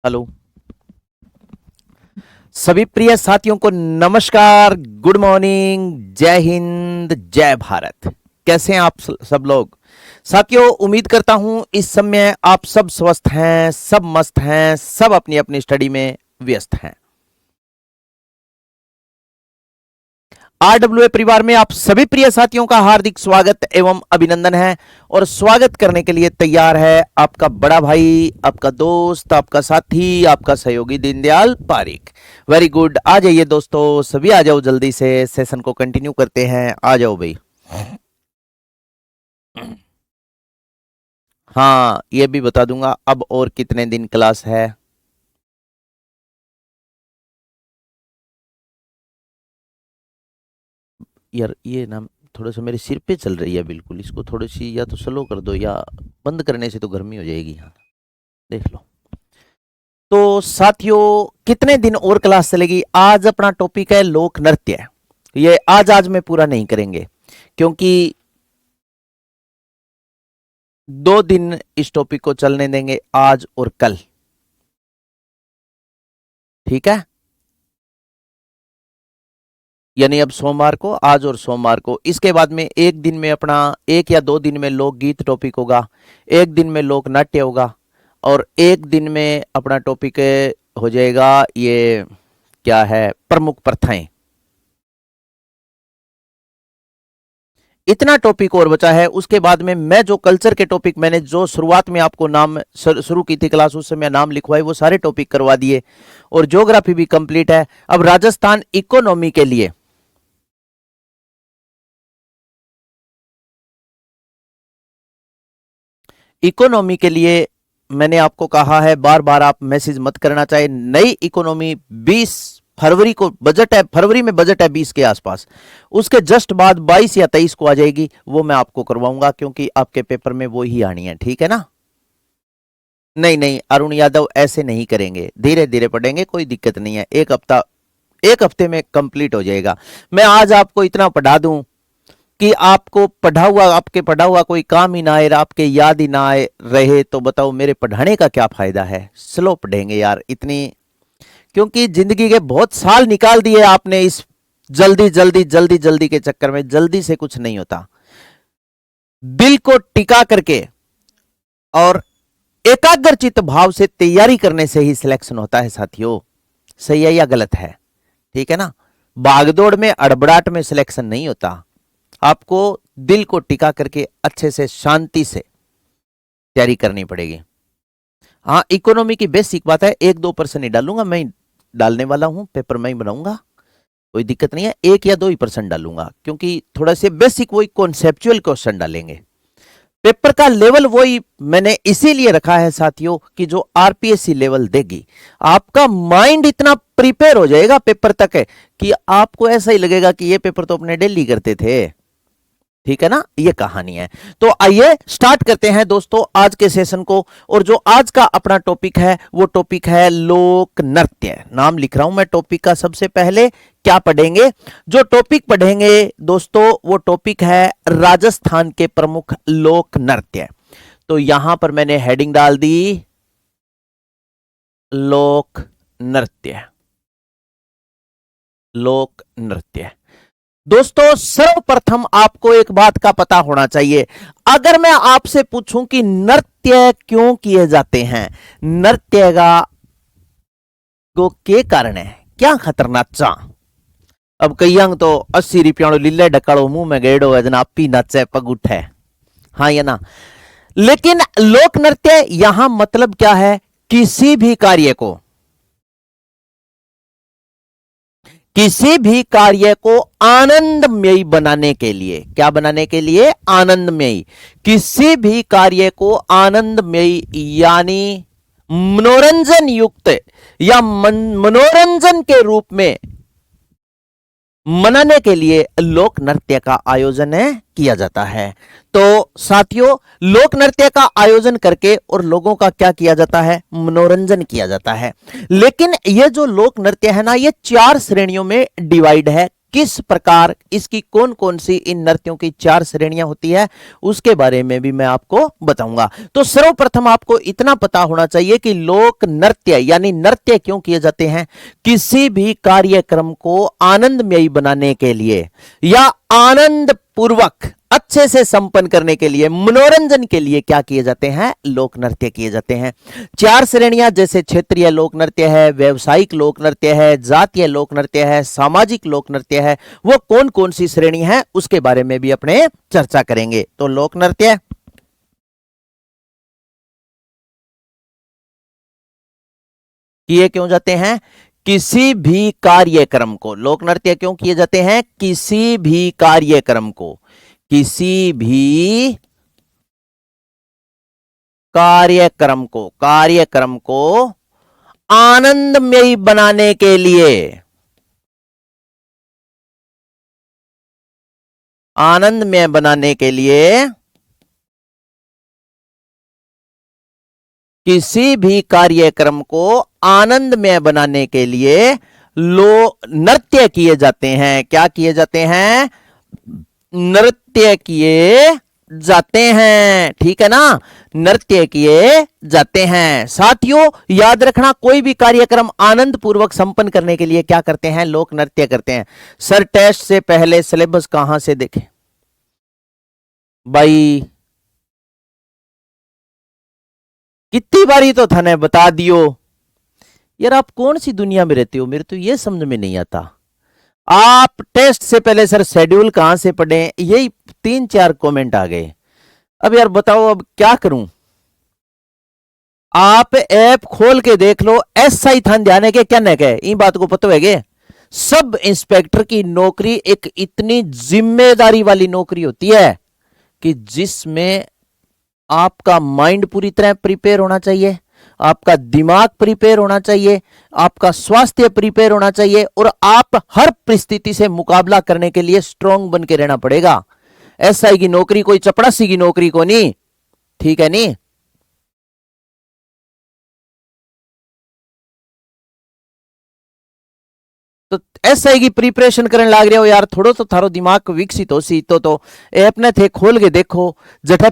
Hello सभी प्रिय साथियों को नमस्कार, गुड मॉर्निंग, जय हिंद, जय भारत। कैसे हैं आप सब लोग साथियों? उम्मीद करता हूं इस समय आप सब स्वस्थ हैं, सब मस्त हैं, सब अपनी अपनी स्टडी में व्यस्त हैं। आरडब्ल्यूए परिवार में आप सभी प्रिय साथियों का हार्दिक स्वागत एवं अभिनंदन है। और स्वागत करने के लिए तैयार है आपका बड़ा भाई, आपका दोस्त, आपका साथी, आपका सहयोगी दीनदयाल पारिक। Very good. आ जाइए दोस्तों, सभी आ जाओ, जल्दी से सेशन को कंटिन्यू करते हैं। आ जाओ भाई। हाँ, ये भी बता दूंगा अब और कितने दिन क्लास है। यार ये ना थोड़ा सा मेरे सिर पे चल रही है बिल्कुल, इसको थोड़ी सी या तो स्लो कर दो या बंद करने से तो गर्मी हो जाएगी। यहाँ देख लो। तो साथियों, कितने दिन और क्लास चलेगी? आज अपना टॉपिक है लोक नृत्य। ये आज में पूरा नहीं करेंगे क्योंकि 2 दिन इस टॉपिक को चलने देंगे, आज और कल। ठीक है, यानी अब सोमवार को, आज और सोमवार को। इसके बाद में एक दिन में अपना 1 या 2 दिन में लोकगीत टॉपिक होगा, एक दिन में लोक नाट्य होगा, और एक दिन में अपना टॉपिक हो जाएगा ये क्या है, प्रमुख प्रथाएं। इतना टॉपिक और बचा है। उसके बाद में मैं जो कल्चर के टॉपिक मैंने जो शुरुआत में आपको नाम शुरू की थी क्लास, उस समय नाम लिखवाए, वो सारे टॉपिक करवा दिए। और ज्योग्राफी भी कंप्लीट है। अब राजस्थान इकोनॉमी के लिए मैंने आपको कहा है, बार बार आप मैसेज मत करना चाहिए। नई इकोनॉमी 20 फरवरी को बजट है, फरवरी में बजट है 20 के आसपास, उसके जस्ट बाद 22 या 23 को आ जाएगी। वो मैं आपको करवाऊंगा क्योंकि आपके पेपर में वो ही आनी है। ठीक है ना? नहीं नहीं अरुण यादव, ऐसे नहीं करेंगे, धीरे धीरे पढ़ेंगे, कोई दिक्कत नहीं है। एक हफ्ते में कंप्लीट हो जाएगा। मैं आज आपको इतना पढ़ा दूं कि आपको आपके पढ़ा हुआ कोई काम ही ना आए, आपके याद ही ना आए रहे, तो बताओ मेरे पढ़ाने का क्या फायदा है? स्लो पढ़ेंगे यार इतनी, क्योंकि जिंदगी के बहुत साल निकाल दिए आपने इस जल्दी जल्दी जल्दी जल्दी के चक्कर में। जल्दी से कुछ नहीं होता। दिल को टिका करके और एकाग्रचित भाव से तैयारी करने से ही सिलेक्शन होता है साथियों। सही है या गलत है? ठीक है ना? भागदौड़ में, अड़बड़ाहट में सिलेक्शन नहीं होता। आपको दिल को टिका करके अच्छे से शांति से तैयारी करनी पड़ेगी। हाँ, इकोनॉमी की बेसिक बात है, 1-2% नहीं डालूंगा, मैं डालने वाला हूं, पेपर मैं ही बनाऊंगा, कोई दिक्कत नहीं है। 1 या 2% डालूंगा क्योंकि थोड़ा से बेसिक वही कॉन्सेप्चुअल क्वेश्चन डालेंगे। पेपर का लेवल वही मैंने इसीलिए रखा है साथियों कि जो आरपीएससी लेवल देगी, आपका माइंड इतना प्रिपेयर हो जाएगा पेपर तक है कि आपको ऐसा ही लगेगा कि ये पेपर तो अपने डेली करते थे। ठीक है ना? ये कहानी है। तो आइए स्टार्ट करते हैं दोस्तों आज के सेशन को। और जो आज का अपना टॉपिक है वो टॉपिक है लोक नृत्य। नाम लिख रहा हूं मैं टॉपिक का। सबसे पहले क्या पढ़ेंगे? जो टॉपिक पढ़ेंगे दोस्तों वो टॉपिक है राजस्थान के प्रमुख लोक नृत्य। तो यहां पर मैंने हेडिंग डाल दी लोक नृत्य। लोक नृत्य दोस्तों, सर्वप्रथम आपको एक बात का पता होना चाहिए। अगर मैं आपसे पूछूं कि नृत्य क्यों किए जाते हैं, नृत्य का को के कारण है, क्या खतरनाक चा? अब कई अंग तो 80 रुपया लीले ढकाड़ो मुंह में गेड़ो है जना पी नाचे पग उठे। हाँ या ना? लेकिन लोक नृत्य यहां मतलब क्या है? किसी भी कार्य को आनंदमयी बनाने के लिए, क्या बनाने के लिए? आनंदमयी। किसी भी कार्य को आनंदमयी यानी मनोरंजन युक्त या मनोरंजन के रूप में मनाने के लिए लोक नृत्य का आयोजन किया जाता है। तो साथियों, लोक नृत्य का आयोजन करके और लोगों का क्या किया जाता है? मनोरंजन किया जाता है। लेकिन ये जो लोक नृत्य है ना, ये 4 श्रेणियों में डिवाइड है। किस प्रकार इसकी कौन कौन सी इन नृत्यों की 4 श्रेणियां होती है उसके बारे में भी मैं आपको बताऊंगा। तो सर्वप्रथम आपको इतना पता होना चाहिए कि लोक नृत्य यानी नृत्य क्यों किए जाते हैं। किसी भी कार्यक्रम को आनंदमयी बनाने के लिए या आनंद पूर्वक अच्छे से संपन्न करने के लिए, मनोरंजन के लिए क्या किए जाते हैं, लोक नृत्य किए जाते हैं। 4 श्रेणियां जैसे क्षेत्रीय लोक नृत्य है, व्यवसायिक लोक नृत्य है, जातीय लोक नृत्य है, सामाजिक लोक नृत्य है, वो कौन कौन सी श्रेणी है उसके बारे में भी अपने चर्चा करेंगे। तो लोक नृत्य किए क्यों जाते हैं, किसी भी कार्यक्रम को, लोक नृत्य क्यों किए जाते हैं, किसी भी कार्यक्रम को, किसी भी कार्यक्रम को आनंदमयी बनाने के लिए, आनंदमय बनाने के लिए, किसी भी कार्यक्रम को आनंदमय बनाने के लिए नृत्य किए जाते हैं। क्या किए जाते हैं, नृत्य किए जाते हैं, ठीक है ना, नृत्य किए जाते हैं। साथियों याद रखना, कोई भी कार्यक्रम आनंद पूर्वक संपन्न करने के लिए क्या करते हैं, लोक नृत्य करते हैं। सर टेस्ट से पहले सिलेबस कहां से देखें भाई, कितनी बारी तो थाने बता दियो यार, आप कौन सी दुनिया में रहते हो, मेरे तो ये समझ में नहीं आता। आप टेस्ट से पहले सर शेड्यूल कहां से पढ़े, यही 3-4 कमेंट आ गए। अब यार बताओ अब क्या करूं, आप ऐप खोल के देख लो, एसआई थान ध्यान है के क्या न कहे, इन बात को पता है। सब इंस्पेक्टर की नौकरी एक इतनी जिम्मेदारी वाली नौकरी होती है कि जिसमें आपका माइंड पूरी तरह प्रिपेयर होना चाहिए, आपका दिमाग प्रिपेयर होना चाहिए, आपका स्वास्थ्य प्रिपेयर होना चाहिए और आप हर परिस्थिति से मुकाबला करने के लिए स्ट्रांग बन के रहना पड़ेगा। एसआई की नौकरी कोई चपड़ासी की नौकरी को नहीं, ठीक है नहीं। तो एसआई की प्रिपरेशन करने लाग रहे हो यार, थोड़ो तो थारो दिमाग विकसित हो सी तो ऐप ने थे खोल के देखो, जठे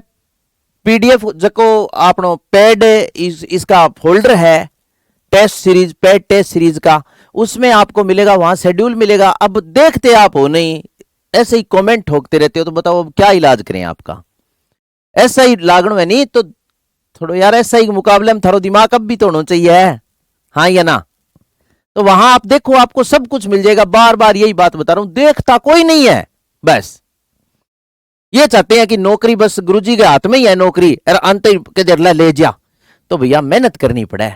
पीडीएफ जको आपनो पेड इसका फोल्डर है, test series, paid test series का, उसमें आपको मिलेगा, वहां शेड्यूल मिलेगा। अब देखते आप हो नहीं, ऐसे ही कमेंट ठोकते रहते हो, तो बताओ अब क्या इलाज करें आपका। ऐसा ही लागण में नहीं तो थोड़ा यार, ऐसा ही मुकाबले में थारो दिमाग अब भी तो होना चाहिए, हाँ या ना। तो वहां आप देखो, आपको सब कुछ मिल जाएगा। बार बार यही बात बता रहा हूं, देखता कोई नहीं है, बस ये चाहते हैं कि नौकरी बस गुरुजी के हाथ में ही है नौकरी, और अंत के जरला ले जा, तो भैया मेहनत करनी पड़े।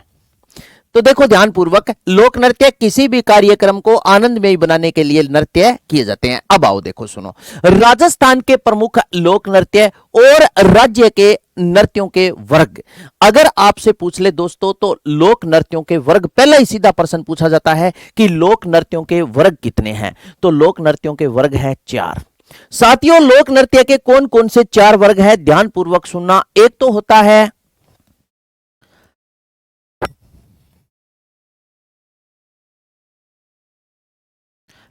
तो देखो ध्यानपूर्वक, लोक नृत्य किसी भी कार्यक्रम को आनंदमय बनाने के लिए नृत्य किए जाते हैं। अब आओ देखो सुनो, राजस्थान के प्रमुख लोक नृत्य और राज्य के नृत्यों के वर्ग। अगर आपसे पूछ ले दोस्तों, तो लोक नृत्यों के वर्ग, पहला ही सीधा प्रश्न पूछा जाता है कि लोक नृत्यों के वर्ग कितने हैं। तो लोक नृत्यों के वर्ग हैं 4। साथियों लोक नृत्य के कौन कौन से 4 वर्ग हैं, ध्यानपूर्वक सुनना। एक तो होता है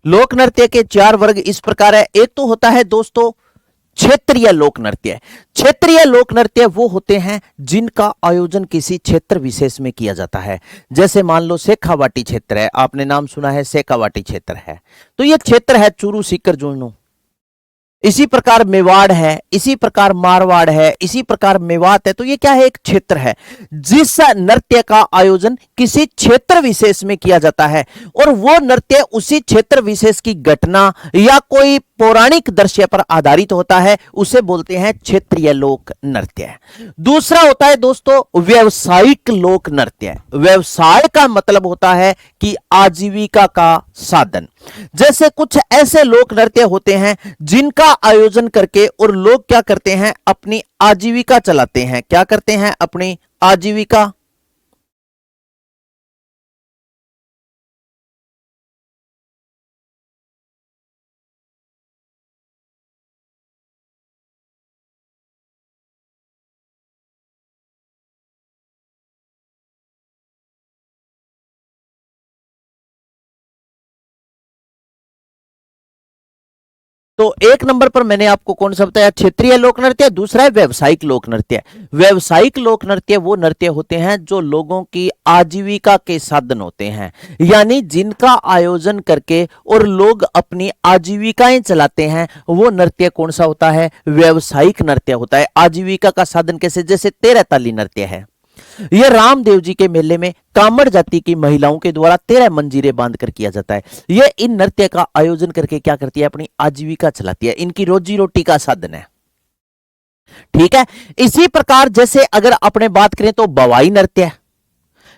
लोक नृत्य के 4 वर्ग इस प्रकार है। एक तो होता है दोस्तों क्षेत्रीय लोक नृत्य। क्षेत्रीय लोक नृत्य वो होते हैं जिनका आयोजन किसी क्षेत्र विशेष में किया जाता है। जैसे मान लो शेखावाटी क्षेत्र है, आपने नाम सुना है, शेखावाटी क्षेत्र है, तो ये क्षेत्र है चूरू सीकर जोनो। इसी प्रकार मेवाड़ है, इसी प्रकार मारवाड़ है, इसी प्रकार मेवात है। तो ये क्या है, एक क्षेत्र है जिस नृत्य का आयोजन किसी क्षेत्र विशेष में किया जाता है, और वो नृत्य उसी क्षेत्र विशेष की घटना या कोई पौराणिक दृश्य पर आधारित होता है, उसे बोलते हैं क्षेत्रीय लोक नृत्य। दूसरा होता है दोस्तों व्यवसायिक लोक नृत्य। व्यवसाय का मतलब होता है कि आजीविका का साधन। जैसे कुछ ऐसे लोक नृत्य होते हैं जिनका आयोजन करके और लोग क्या करते हैं, अपनी आजीविका चलाते हैं। क्या करते हैं, अपनी आजीविका तो एक नंबर पर मैंने आपको कौन सा बताया, क्षेत्रीय लोक नृत्य। दूसरा है व्यवसायिक लोक नृत्य। व्यवसायिक लोक नृत्य वो नृत्य होते हैं जो लोगों की आजीविका के साधन होते हैं, यानी जिनका आयोजन करके और लोग अपनी आजीविकाएं चलाते हैं, वो नृत्य कौन सा होता है, व्यवसायिक नृत्य होता है। आजीविका का साधन कैसे, जैसे 13 ताली नृत्य है, यह रामदेव जी के मेले में कामड़ जाति की महिलाओं के द्वारा 13 मंजीरें बांधकर किया जाता है। यह इन नृत्य का आयोजन करके क्या करती है, अपनी आजीविका चलाती है, इनकी रोजी रोटी का साधन है। ठीक है। इसी प्रकार जैसे अगर अपने बात करें तो बवाई नृत्य,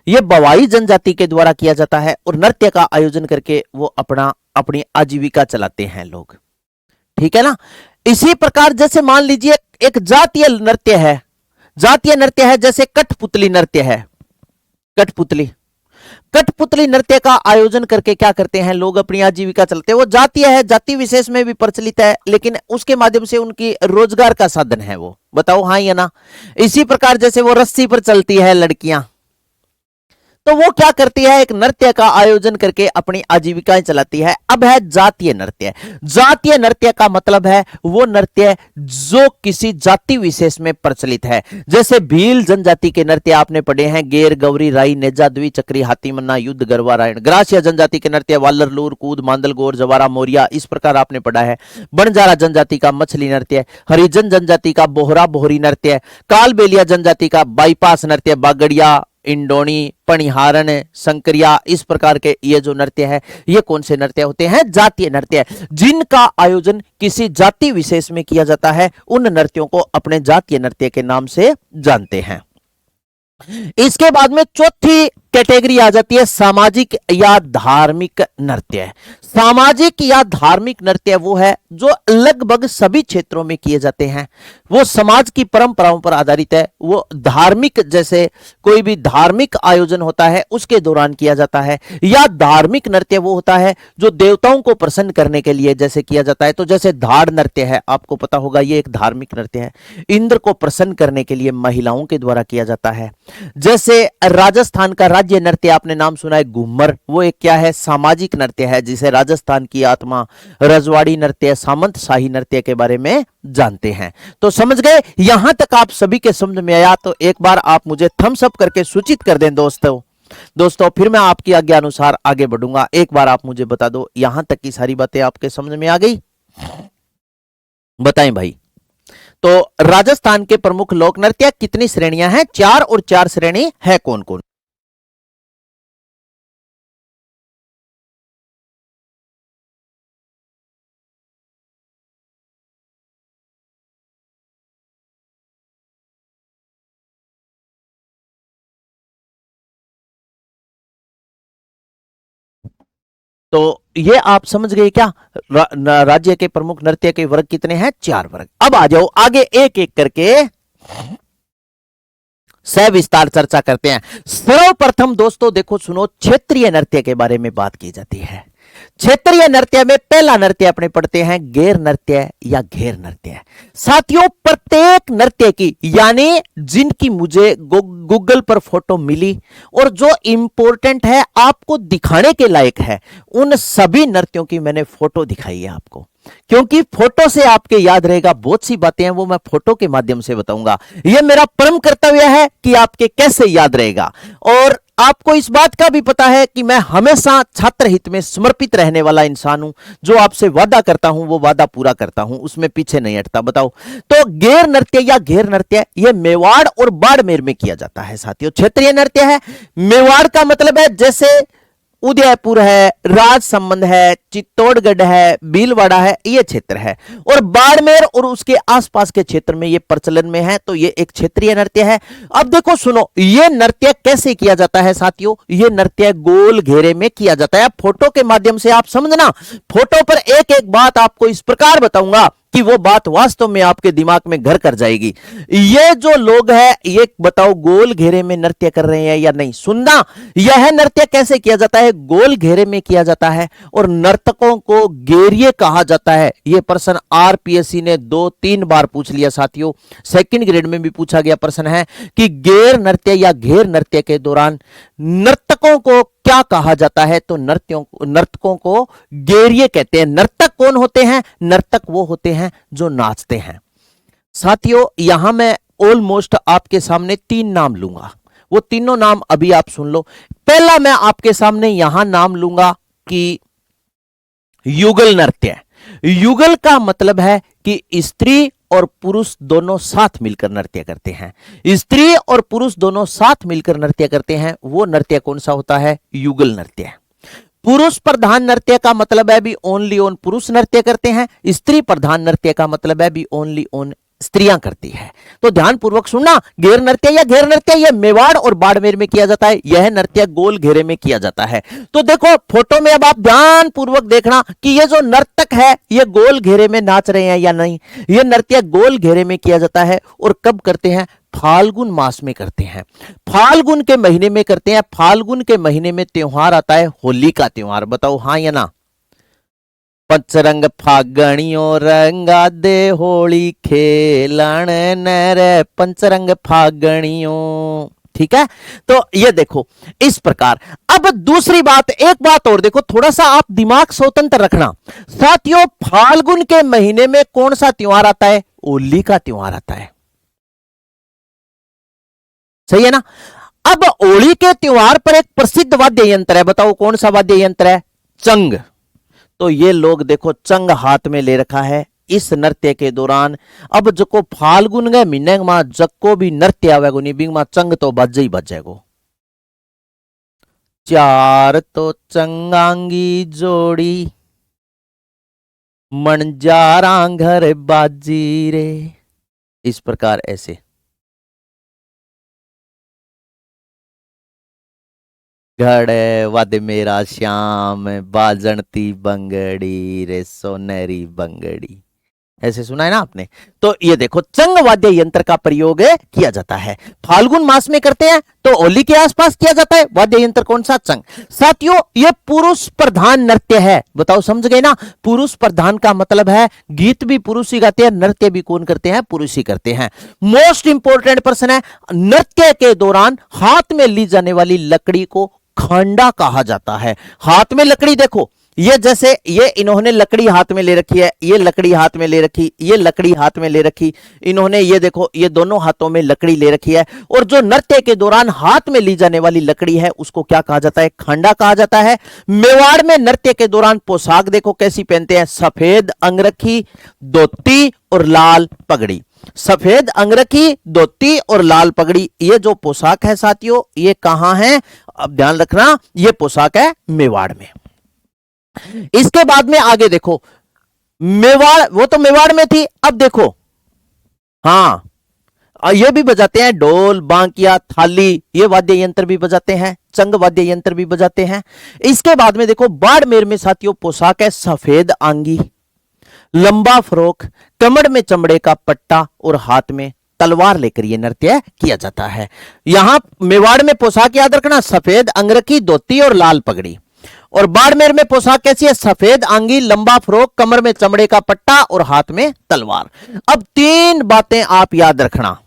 यह बवाई जनजाति के द्वारा किया जाता है और नृत्य का आयोजन करके वो अपनी आजीविका चलाते हैं लोग। ठीक है ना। इसी प्रकार जैसे मान लीजिए एक जातीय नृत्य है, जातीय नृत्य है जैसे कठपुतली नृत्य है। कठपुतली नृत्य का आयोजन करके क्या करते हैं लोग, अपनी आजीविका चलते हैं। वो जातीय है, जाति विशेष में भी प्रचलित है, लेकिन उसके माध्यम से उनकी रोजगार का साधन है वो, बताओ हाँ या ना। इसी प्रकार जैसे वो रस्सी पर चलती है लड़कियां, तो वो क्या करती है, एक नृत्य का आयोजन करके अपनी आजीविकाएं चलाती है। अब है जातीय नृत्य। जातीय नृत्य का मतलब है वो नृत्य जो किसी जाति विशेष में प्रचलित है। जैसे भील जनजाति के नृत्य आपने पढ़े हैं, गेर, गौरी, राई, नेजा, द्वि चक्री, हाथी मन्ना, युद्ध, गरबा, रायण। ग्रासिया जनजाति के नृत्य वालर, लूर, कूद, मांदल, गोर, जवारा, मोरिया, इस प्रकार आपने पढ़ा है। बंजारा जनजाति का मछली नृत्य, हरिजन जनजाति का बोहरा बोहरी नृत्य, कालबेलिया जनजाति का बाईपास नृत्य, बागड़िया, इंडोनी, पणिहारन, संकरिया, इस प्रकार के ये जो नृत्य है, ये कौन से नृत्य होते हैं, जातीय नृत्य, जिनका आयोजन किसी जाति विशेष में किया जाता है। उन नृत्यों को अपने जातीय नृत्य के नाम से जानते हैं। इसके बाद में चौथी कैटेगरी आ जाती है सामाजिक या धार्मिक नृत्य। सामाजिक या धार्मिक नृत्य वो है जो लगभग सभी क्षेत्रों में किए जाते हैं, वो समाज की परंपराओं पर आधारित है। वो धार्मिक, जैसे कोई भी धार्मिक आयोजन होता है उसके दौरान किया जाता है। या धार्मिक नृत्य वो होता है जो देवताओं को प्रसन्न करने के लिए जैसे किया जाता है। तो जैसे धाड़ नृत्य है, आपको पता होगा, ये एक धार्मिक नृत्य है, इंद्र को प्रसन्न करने के लिए महिलाओं के द्वारा किया जाता है। जैसे राजस्थान का राज्य नृत्य आपने नाम सुना है घूमर, वो एक क्या है, सामाजिक नृत्य है, जिसे राजस्थान की आत्मा, रजवाड़ी नृत्य, सामंत शाही नृत्य के बारे में जानते हैं। तो समझ गए, यहां तक आप सभी के समझ में आया तो एक बार आप मुझे थम्स अप करके सूचित कर दें दोस्तों, फिर मैं आपकी आज्ञा अनुसार आगे बढ़ूंगा। एक बार आप मुझे बता दो, यहां तक की सारी बातें आपके समझ में आ गई, बताएं भाई। तो राजस्थान के प्रमुख लोक नृत्य कितनी श्रेणियां हैं, 4, और 4 श्रेणी है कौन कौन। तो ये आप समझ गए क्या, राज्य के प्रमुख नृत्य के वर्ग कितने हैं, 4 वर्ग। अब आ जाओ आगे एक एक करके सविस्तार चर्चा करते हैं। सर्वप्रथम दोस्तों देखो सुनो, क्षेत्रीय नृत्य के बारे में बात की जाती है। क्षेत्रीय नृत्य में पहला नृत्य अपने पढ़ते हैं गैर नृत्य या घेर नृत्य। साथियों, प्रत्येक नृत्य की, यानी जिनकी मुझे गूगल पर फोटो मिली और जो इंपॉर्टेंट है, आपको दिखाने के लायक है, उन सभी नृत्यों की मैंने फोटो दिखाई है आपको, क्योंकि फोटो से आपके याद रहेगा। बहुत सी बातें हैं वो मैं फोटो के माध्यम से बताऊंगा। यह मेरा परम कर्तव्य है कि आपके कैसे याद रहेगा। और आपको इस बात का भी पता है कि मैं हमेशा छात्र हित में समर्पित रहने वाला इंसान हूं। जो आपसे वादा करता हूं वो वादा पूरा करता हूं, उसमें पीछे नहीं हटता। बताओ, तो गैर नृत्य या घेर नृत्य यह मेवाड़ और बाड़मेर में किया जाता है। साथियों, क्षेत्रीय नृत्य है। मेवाड़ का मतलब है जैसे उदयपुर है, राजसमंद है, चित्तौड़गढ़ है, भीलवाड़ा है, ये क्षेत्र है। और बाड़मेर और उसके आसपास के क्षेत्र में ये प्रचलन में है, तो ये एक क्षेत्रीय नृत्य है। अब देखो सुनो, ये नृत्य कैसे किया जाता है साथियों, ये नृत्य गोल घेरे में किया जाता है। फोटो के माध्यम से आप समझना, फोटो पर एक एक बात आपको इस प्रकार बताऊंगा कि वो बात वास्तव में आपके दिमाग में घर कर जाएगी। ये जो लोग हैं, ये बताओ गोल घेरे में नृत्य कर रहे हैं या नहीं। सुनना, यह नृत्य कैसे किया जाता है, गोल घेरे में किया जाता है और नर्तकों को गेरिये कहा जाता है। यह प्रश्न आरपीएससी ने 2-3 बार पूछ लिया साथियों। सेकंड ग्रेड में भी पूछा गया प्रश्न है कि गैर नृत्य या घेर नृत्य के दौरान नर्तकों को क्या कहा जाता है? तो नर्तकों को गेरिये कहते हैं। नर्तक कौन होते हैं? नर्तक वो होते हैं जो नाचते हैं। साथियों, यहां मैं ऑलमोस्ट आपके सामने 3 नाम लूंगा, वो तीनों नाम अभी आप सुन लो। पहला मैं आपके सामने यहां नाम लूंगा कि युगल नृत्य। युगल का मतलब है कि स्त्री और पुरुष दोनों साथ मिलकर नृत्य करते हैं। स्त्री और पुरुष दोनों साथ मिलकर नृत्य करते हैं, वो नृत्य कौन सा होता है? युगल नृत्य। पुरुष प्रधान नृत्य का मतलब है भी ओनली ओन पुरुष नृत्य करते हैं। स्त्री प्रधान नृत्य का मतलब है भी ओनली ओन स्त्रियां करती है। तो ध्यान पूर्वक सुनना, घेर नृत्य या घेर नृत्य यह मेवाड़ और बाड़मेर में किया जाता है। यह नृत्य गोल घेरे में किया जाता है। तो देखो फोटो में अब आप ध्यान पूर्वक देखना कि ये जो नर्तक है ये गोल घेरे में नाच रहे हैं या नहीं। यह नृत्य गोल घेरे में किया जाता है। और कब करते हैं? फाल्गुन मास में करते हैं, फाल्गुन के महीने में करते हैं। फाल्गुन के महीने में त्योहार आता है होली का त्योहार। बताओ हाँ या ना? पंचरंग फागणियों रंगा दे होली खेलन नरे पंचरंग फागणियों। ठीक है, तो ये देखो इस प्रकार। अब दूसरी बात, एक बात और देखो, थोड़ा सा आप दिमाग स्वतंत्र रखना। साथियों, फाल्गुन के महीने में कौन सा त्योहार आता है? होली का त्योहार आता है। सही है ना? अब होली के त्योहार पर एक प्रसिद्ध वाद्य यंत्र है। बताओ कौन सा वाद्य यंत्र है? चंग। तो ये लोग देखो चंग हाथ में ले रखा है इस नृत्य के दौरान। अब जको फाल्गुन के महीने में जको भी नृत्य आवेगो निबिंग में चंग तो बज ही बजेगो। चार तो चंगांगी जोड़ी मनजारा घर बाजी रे। इस प्रकार ऐसे घड़े वद मेरा श्याम बाजनती बंगड़ी रे सोनेरी बंगड़ी। ऐसे सुना है ना आपने? तो ये देखो चंग वाद्य यंत्र का प्रयोग किया जाता है। फाल्गुन मास में करते हैं तो होली के आसपास किया जाता है। वाद्य यंत्र कौन सा? चंग। साथियों, ये पुरुष प्रधान नृत्य है। बताओ समझ गए ना? पुरुष प्रधान का मतलब है गीत भी पुरुष ही गाते हैं, नृत्य भी कौन करते हैं? पुरुष ही करते हैं। मोस्ट इंपोर्टेंट प्रश्न है, नृत्य के दौरान हाथ में ली जाने वाली लकड़ी को खंडा कहा जाता है। हाथ में लकड़ी देखो, ये जैसे ये इन्होंने लकड़ी हाथ में ले रखी है, ये लकड़ी हाथ में ले रखी, ये लकड़ी हाथ में ले रखी, इन्होंने ये देखो ये दोनों हाथों में लकड़ी ले रखी है। और जो नृत्य के दौरान हाथ में ली जाने वाली लकड़ी है उसको क्या कहा जाता है? खंडा कहा जाता है। मेवाड़ में नृत्य के दौरान पोशाक देखो कैसी पहनते हैं? सफेद अंगरखी, धोती और लाल पगड़ी। सफेद अंगरखी, धोती और लाल पगड़ी, ये जो पोशाक है साथियों ये कहां है? अब ध्यान रखना, ये पोशाक है मेवाड़ में। इसके बाद में आगे देखो, मेवाड़ वो तो मेवाड़ में थी। अब देखो हाँ, ये भी बजाते हैं ढोल, बांकिया, थाली, ये वाद्य यंत्र भी बजाते हैं, चंग वाद्य यंत्र भी बजाते हैं। इसके बाद में देखो बाड़मेर में साथियों पोशाक है सफेद आंगी, लंबा फ्रॉक, कमर में चमड़े का पट्टा और हाथ में तलवार लेकर यह नृत्य किया जाता है। यहां मेवाड़ में पोशाक याद रखना, सफेद अंगरखी, धोती और लाल पगड़ी। और बाड़मेर में पोशाक कैसी है? सफेद आंगी, लंबा फ्रॉक, कमर में चमड़े का पट्टा और हाथ में तलवार। अब 3 बातें आप याद रखना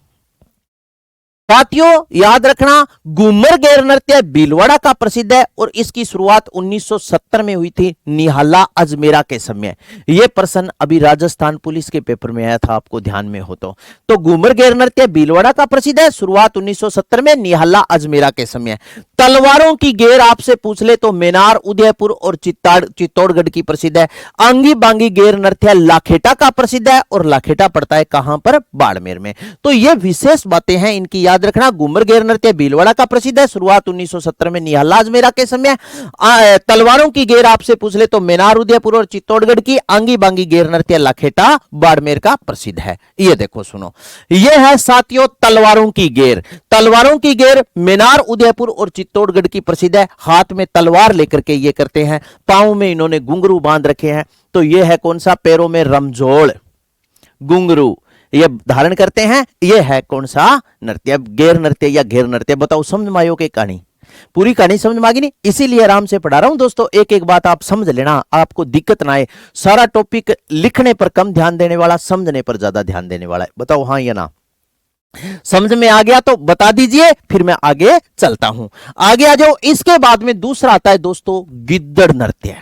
साथियों, याद रखना, घूमर गैर नृत्य भीलवाड़ा का प्रसिद्ध है और इसकी शुरुआत 1970 में हुई थी निहाला अजमेरा के समय। यह प्रश्न अभी राजस्थान पुलिस के पेपर में आया था, आपको ध्यान में हो तो घूमर गैर नृत्य भीलवाड़ा का प्रसिद्ध है, शुरुआत 1970 में निहाला अजमेरा के समय। तलवारों की गेर आपसे पूछ ले तो मेनार, उदयपुर और चित्तौड़गढ़ की प्रसिद्ध है। आंगी बांगी गेर नृत्य लाखेटा का प्रसिद्ध है और लाखेटा पड़ता है कहां पर? बाड़मेर में। तो ये विशेष बातें हैं, इनकी याद रखना। घूमर गैर नृत्य भीलवाड़ा का प्रसिद्ध है, शुरुआत 1970 में निहाला अजमेरा के समय। तलवारों की गेर आपसे पूछ ले तो मेनार, उदयपुर और चित्तौड़गढ़ की। आंगी बांगी गेर नृत्य लाखेटा बाड़मेर का प्रसिद्ध है। ये देखो सुनो, ये है साथियों तलवारों की गेर। तलवारों की गेर मेनार, उदयपुर और चित्तौड़गढ़ की प्रसिद्ध है। हाथ में तलवार लेकर के ये करते हैं, पांव में इन्होंने घुंघरू बांध रखे हैं। तो ये है कौन सा? पैरों में रमझोड़, घुंघरू ये धारण करते हैं। ये है कौन सा नृत्य? गेर नृत्य या घेर नृत्य। बताओ समझ में आयो के कहानी? पूरी कहानी समझ में आ गई नहीं? इसीलिए आराम से पढ़ा रहा हूं दोस्तों, एक एक बात आप समझ लेना, आपको दिक्कत ना आए। सारा टॉपिक लिखने पर कम ध्यान देने वाला, समझने पर ज्यादा ध्यान देने वाला है। बताओ हाँ या ना? समझ में आ गया तो बता दीजिए, फिर मैं आगे चलता हूं। आगे आ जाओ। इसके बाद में दूसरा आता है दोस्तों गिद्दड़ नृत्य।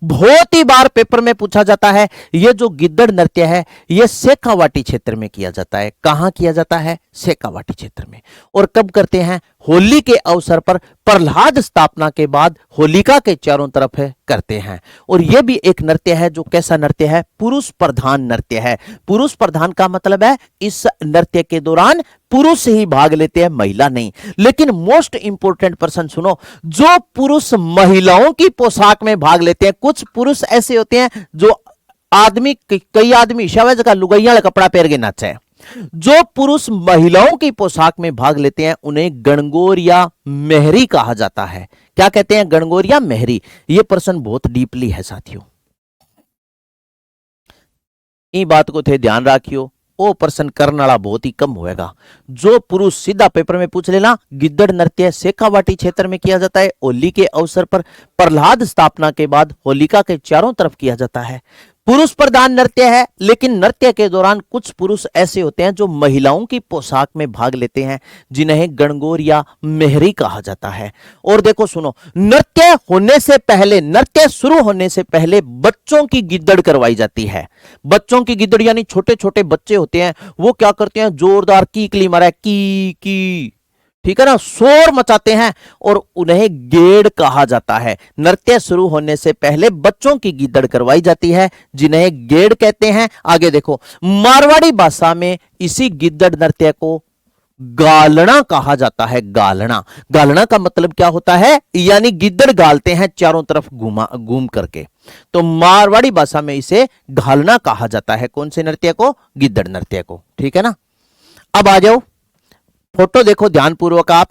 बहुत ही बार पेपर में पूछा जाता है। यह जो गिद्दड़ नृत्य है यह शेखावाटी क्षेत्र में किया जाता है। कहां किया जाता है? शेखावाटी क्षेत्र में। और कब करते हैं? होली के अवसर पर प्रहलाद स्थापना के बाद होलिका के चारों तरफ है करते हैं। और यह भी एक नृत्य है जो कैसा नृत्य है? पुरुष प्रधान नृत्य है। पुरुष प्रधान का मतलब है इस नृत्य के दौरान पुरुष ही भाग लेते हैं, महिला नहीं। लेकिन मोस्ट इंपोर्टेंट पर्सन सुनो, जो पुरुष महिलाओं की पोशाक में भाग लेते हैं, कुछ पुरुष ऐसे होते हैं जो आदमी, कई आदमी शायद का लुगाइया कपड़ा पहन के नाचे हैं। जो पुरुष महिलाओं की पोशाक में भाग लेते हैं उन्हें गणगौर या मेहरी कहा जाता है। क्या कहते हैं? गणगौर या मेहरी। यह प्रश्न बहुत डीपली है साथियों, इन बात को थे ध्यान रखियो। वो प्रश्न करने वाला बहुत ही कम होएगा। जो पुरुष सीधा पेपर में पूछ लेना, गिद्दड़ नृत्य शेखावाटी क्षेत्र में किया जाता है। होली के अवसर पर प्रहलाद स्थापना के बाद होलिका के चारों तरफ किया जाता है। पुरुष प्रधान नृत्य है, लेकिन नृत्य के दौरान कुछ पुरुष ऐसे होते हैं जो महिलाओं की पोशाक में भाग लेते हैं, जिन्हें गणगौर या मेहरी कहा जाता है। और देखो सुनो, नृत्य होने से पहले, नृत्य शुरू होने से पहले बच्चों की गिद्दड़ करवाई जाती है। बच्चों की गिद्दड़ यानी छोटे छोटे बच्चे होते हैं, वो क्या करते हैं? जोरदार कीकली मारा, की, ठीक है ना, शोर मचाते हैं और उन्हें गेड़ कहा जाता है। नृत्य शुरू होने से पहले बच्चों की गिद्दड़ करवाई जाती है, जिन्हें गेड़ कहते हैं। आगे देखो, मारवाड़ी भाषा में इसी गिद्दड़ नृत्य को गालना कहा जाता है। गालना, गालना का मतलब क्या होता है? यानी गिद्दड़ गालते हैं चारों तरफ घूम करके। तो मारवाड़ी भाषा में इसे गालना कहा जाता है। कौन से नृत्य को? गिद्दड़ नृत्य को। ठीक है ना। अब आ जाओ, फोटो देखो ध्यानपूर्वक आप।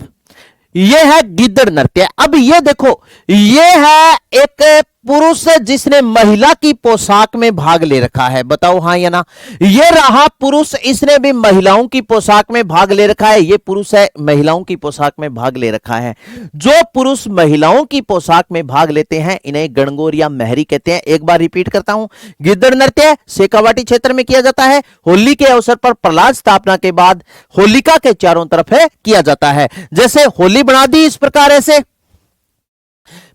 ये है गिद्दड़ नृत्य। अब ये देखो, ये है एक पुरुष जिसने महिला की पोशाक में भाग ले रखा है। बताओ हाँ या ना। ये रहा पुरुष, इसने भी महिलाओं की पोशाक में भाग ले रखा है। ये पुरुष है, महिलाओं की पोशाक में भाग ले रखा है। जो पुरुष महिलाओं की पोशाक में भाग लेते हैं इन्हें गणगौर या मेहरी कहते हैं। एक बार रिपीट करता हूं, गिद्दड़ नृत्य शेखावाटी क्षेत्र में किया जाता है। होली के अवसर पर प्रहलाद स्थापना के बाद होलिका के चारों तरफ है किया जाता है। जैसे होली बना दी इस प्रकार, ऐसे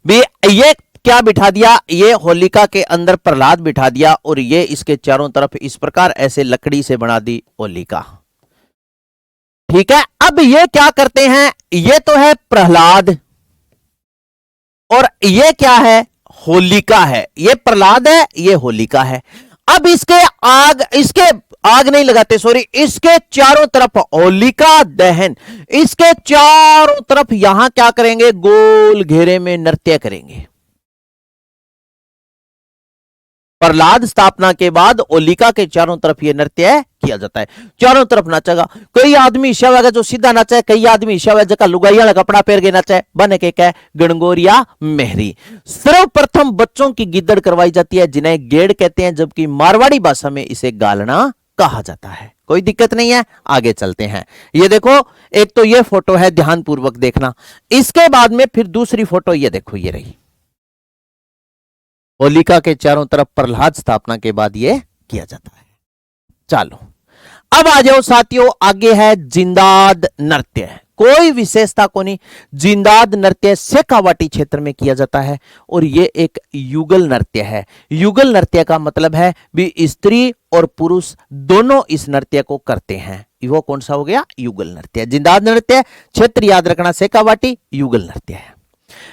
भी ये क्या बिठा दिया? ये होलिका के अंदर प्रहलाद बिठा दिया और ये इसके चारों तरफ इस प्रकार ऐसे लकड़ी से बना दी होलिका। ठीक है। अब ये क्या करते हैं? ये तो है प्रहलाद और ये क्या है? होलिका है। ये प्रहलाद है, ये होलिका है। अब इसके आग नहीं लगाते, सॉरी, इसके चारों तरफ होलिका दहन, इसके चारों तरफ यहां क्या करेंगे? गोल घेरे में नृत्य करेंगे। प्रहलाद स्थापना के बाद होलिका के चारों तरफ यह नृत्य किया जाता है। चारों तरफ नाचेगा। कई आदमी शव जो सीधा नाचा है, कई आदमी शव जगह लुगाइया कपड़ा पहन के नाचा है, बन के क्या? गणगौर या मेहरी। सर्वप्रथम बच्चों की गिद्दड़ करवाई जाती है, जिन्हें गेड़ कहते हैं, जबकि मारवाड़ी भाषा में इसे गालना कहा जाता है। कोई दिक्कत नहीं है, आगे चलते हैं। ये देखो, एक तो ये फोटो है, ध्यानपूर्वक देखना। इसके बाद में फिर दूसरी फोटो ये देखो, ये रही होलिका के चारों तरफ प्रहलाद स्थापना के बाद ये किया जाता है। चलो अब आ जाओ साथियों, आगे है जिंदाद नृत्य। कोई विशेषता को नहीं। जिंदाद नृत्य शेखावाटी क्षेत्र में किया जाता है और यह एक युगल नृत्य है। युगल नृत्य का मतलब है भी स्त्री और पुरुष दोनों इस नृत्य को करते हैं। वो कौन सा हो गया? युगल नृत्य। जिंदाद नृत्य क्षेत्र याद रखना, शेखावाटी युगल नृत्य है।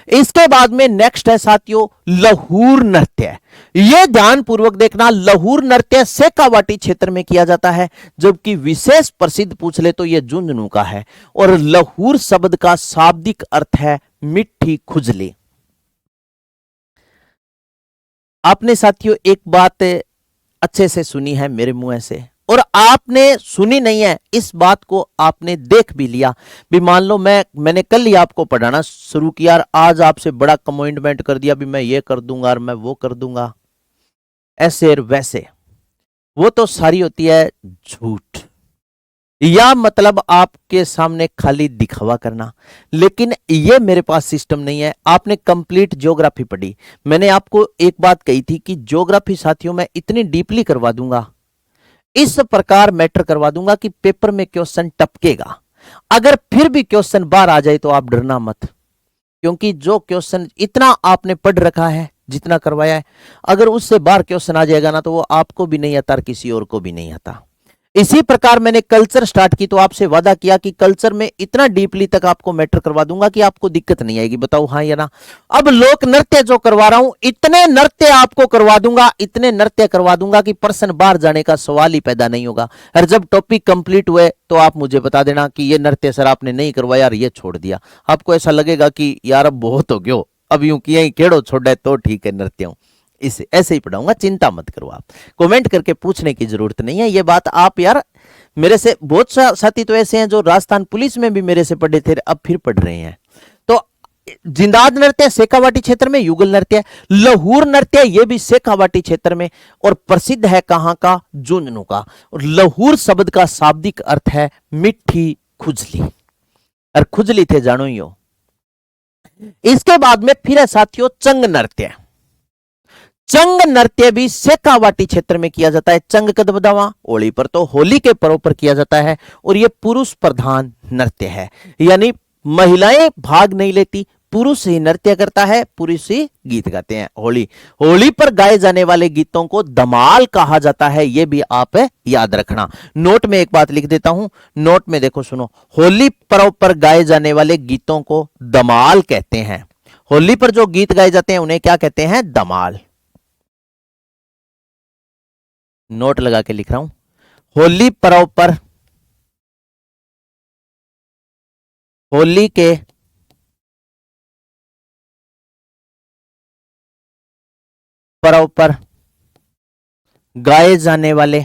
इसके बाद में नेक्स्ट है साथियों लहूर नृत्य। यह ध्यानपूर्वक देखना, लहूर नृत्य शेखावाटी क्षेत्र में किया जाता है, जबकि विशेष प्रसिद्ध पूछ ले तो यह झुंझुनू का है। और लहूर शब्द का शाब्दिक अर्थ है मिट्टी खुजली। आपने साथियों एक बात अच्छे से सुनी है मेरे मुंह से, और आपने सुनी नहीं है, इस बात को आपने देख भी लिया भी। मान लो मैंने कल ही आपको पढ़ाना शुरू किया और आज आपसे बड़ा कमिटमेंट कर दिया भी मैं ये कर दूंगा और मैं वो कर दूंगा, ऐसे और वैसे। वो तो सारी होती है झूठ, या मतलब आपके सामने खाली दिखावा करना। लेकिन ये मेरे पास सिस्टम नहीं है। आपने कंप्लीट ज्योग्राफी पढ़ी, मैंने आपको एक बात कही थी कि ज्योग्राफी साथियों मैं इतनी डीपली करवा दूंगा, इस प्रकार मैटर करवा दूंगा कि पेपर में क्वेश्चन टपकेगा। अगर फिर भी क्वेश्चन बार आ जाए तो आप डरना मत, क्योंकि जो क्वेश्चन इतना आपने पढ़ रखा है, जितना करवाया है, अगर उससे बार क्वेश्चन आ जाएगा ना तो वो आपको भी नहीं आता और किसी और को भी नहीं आता। इसी प्रकार मैंने कल्चर स्टार्ट की तो आपसे वादा किया कि कल्चर में इतना डीपली तक आपको मैटर करवा दूंगा कि आपको दिक्कत नहीं आएगी। बताओ हाँ या ना। अब लोक नृत्य जो करवा रहा हूं, इतने नृत्य आपको करवा दूंगा, इतने नृत्य करवा दूंगा कि पर्सन बाहर जाने का सवाल ही पैदा नहीं होगा। और जब टॉपिक कंप्लीट हुए तो आप मुझे बता देना कि ये नृत्य सर आपने नहीं करवाया और ये छोड़ दिया। आपको ऐसा लगेगा कि यार अब बहुत हो गयो, अब यूं किया ही केड़ो छोड़े तो ठीक है नृत्यों। इसे ऐसे ही पढ़ाऊंगा, चिंता मत करो आप। कमेंट करके पूछने की जरूरत नहीं है। ये बात आप यार, मेरे से बहुत साथी तो ऐसे हैं जो राजस्थान पुलिस में भी मेरे से पढ़े थे, अब फिर पढ़ रहे हैं। तो जिंदाद नृत्य शेखावाटी क्षेत्र में, युगल नृत्य, लहूर नृत्य ये भी शेखावाटी क्षेत्र में, और प्रसिद्ध है कहां का, झुंझुनू का। और लहूर शब्द का शाब्दिक अर्थ है मिट्टी खुजली, और खुजली थे जानो ही हो। इसके बाद में फिर है साथियों चंग नृत्य। चंग नृत्य भी शेखावाटी क्षेत्र में किया जाता है। चंग कद बदावा, होली पर तो होली के पर्व पर किया जाता है, और यह पुरुष प्रधान नृत्य है, यानी महिलाएं भाग नहीं लेती, पुरुष ही नृत्य करता है, पुरुष ही गीत गाते हैं। होली पर गाए जाने वाले गीतों को धमाल कहा जाता है, यह भी आप याद रखना। नोट में एक बात लिख देता हूं, नोट में देखो सुनो, होली पर्व पर गाए जाने वाले गीतों को धमाल कहते हैं। होली पर जो गीत गाए जाते हैं उन्हें क्या कहते हैं, धमाल। नोट लगा के लिख रहा हूं, होली पर्व पर, होली के पर्व पर गाए जाने वाले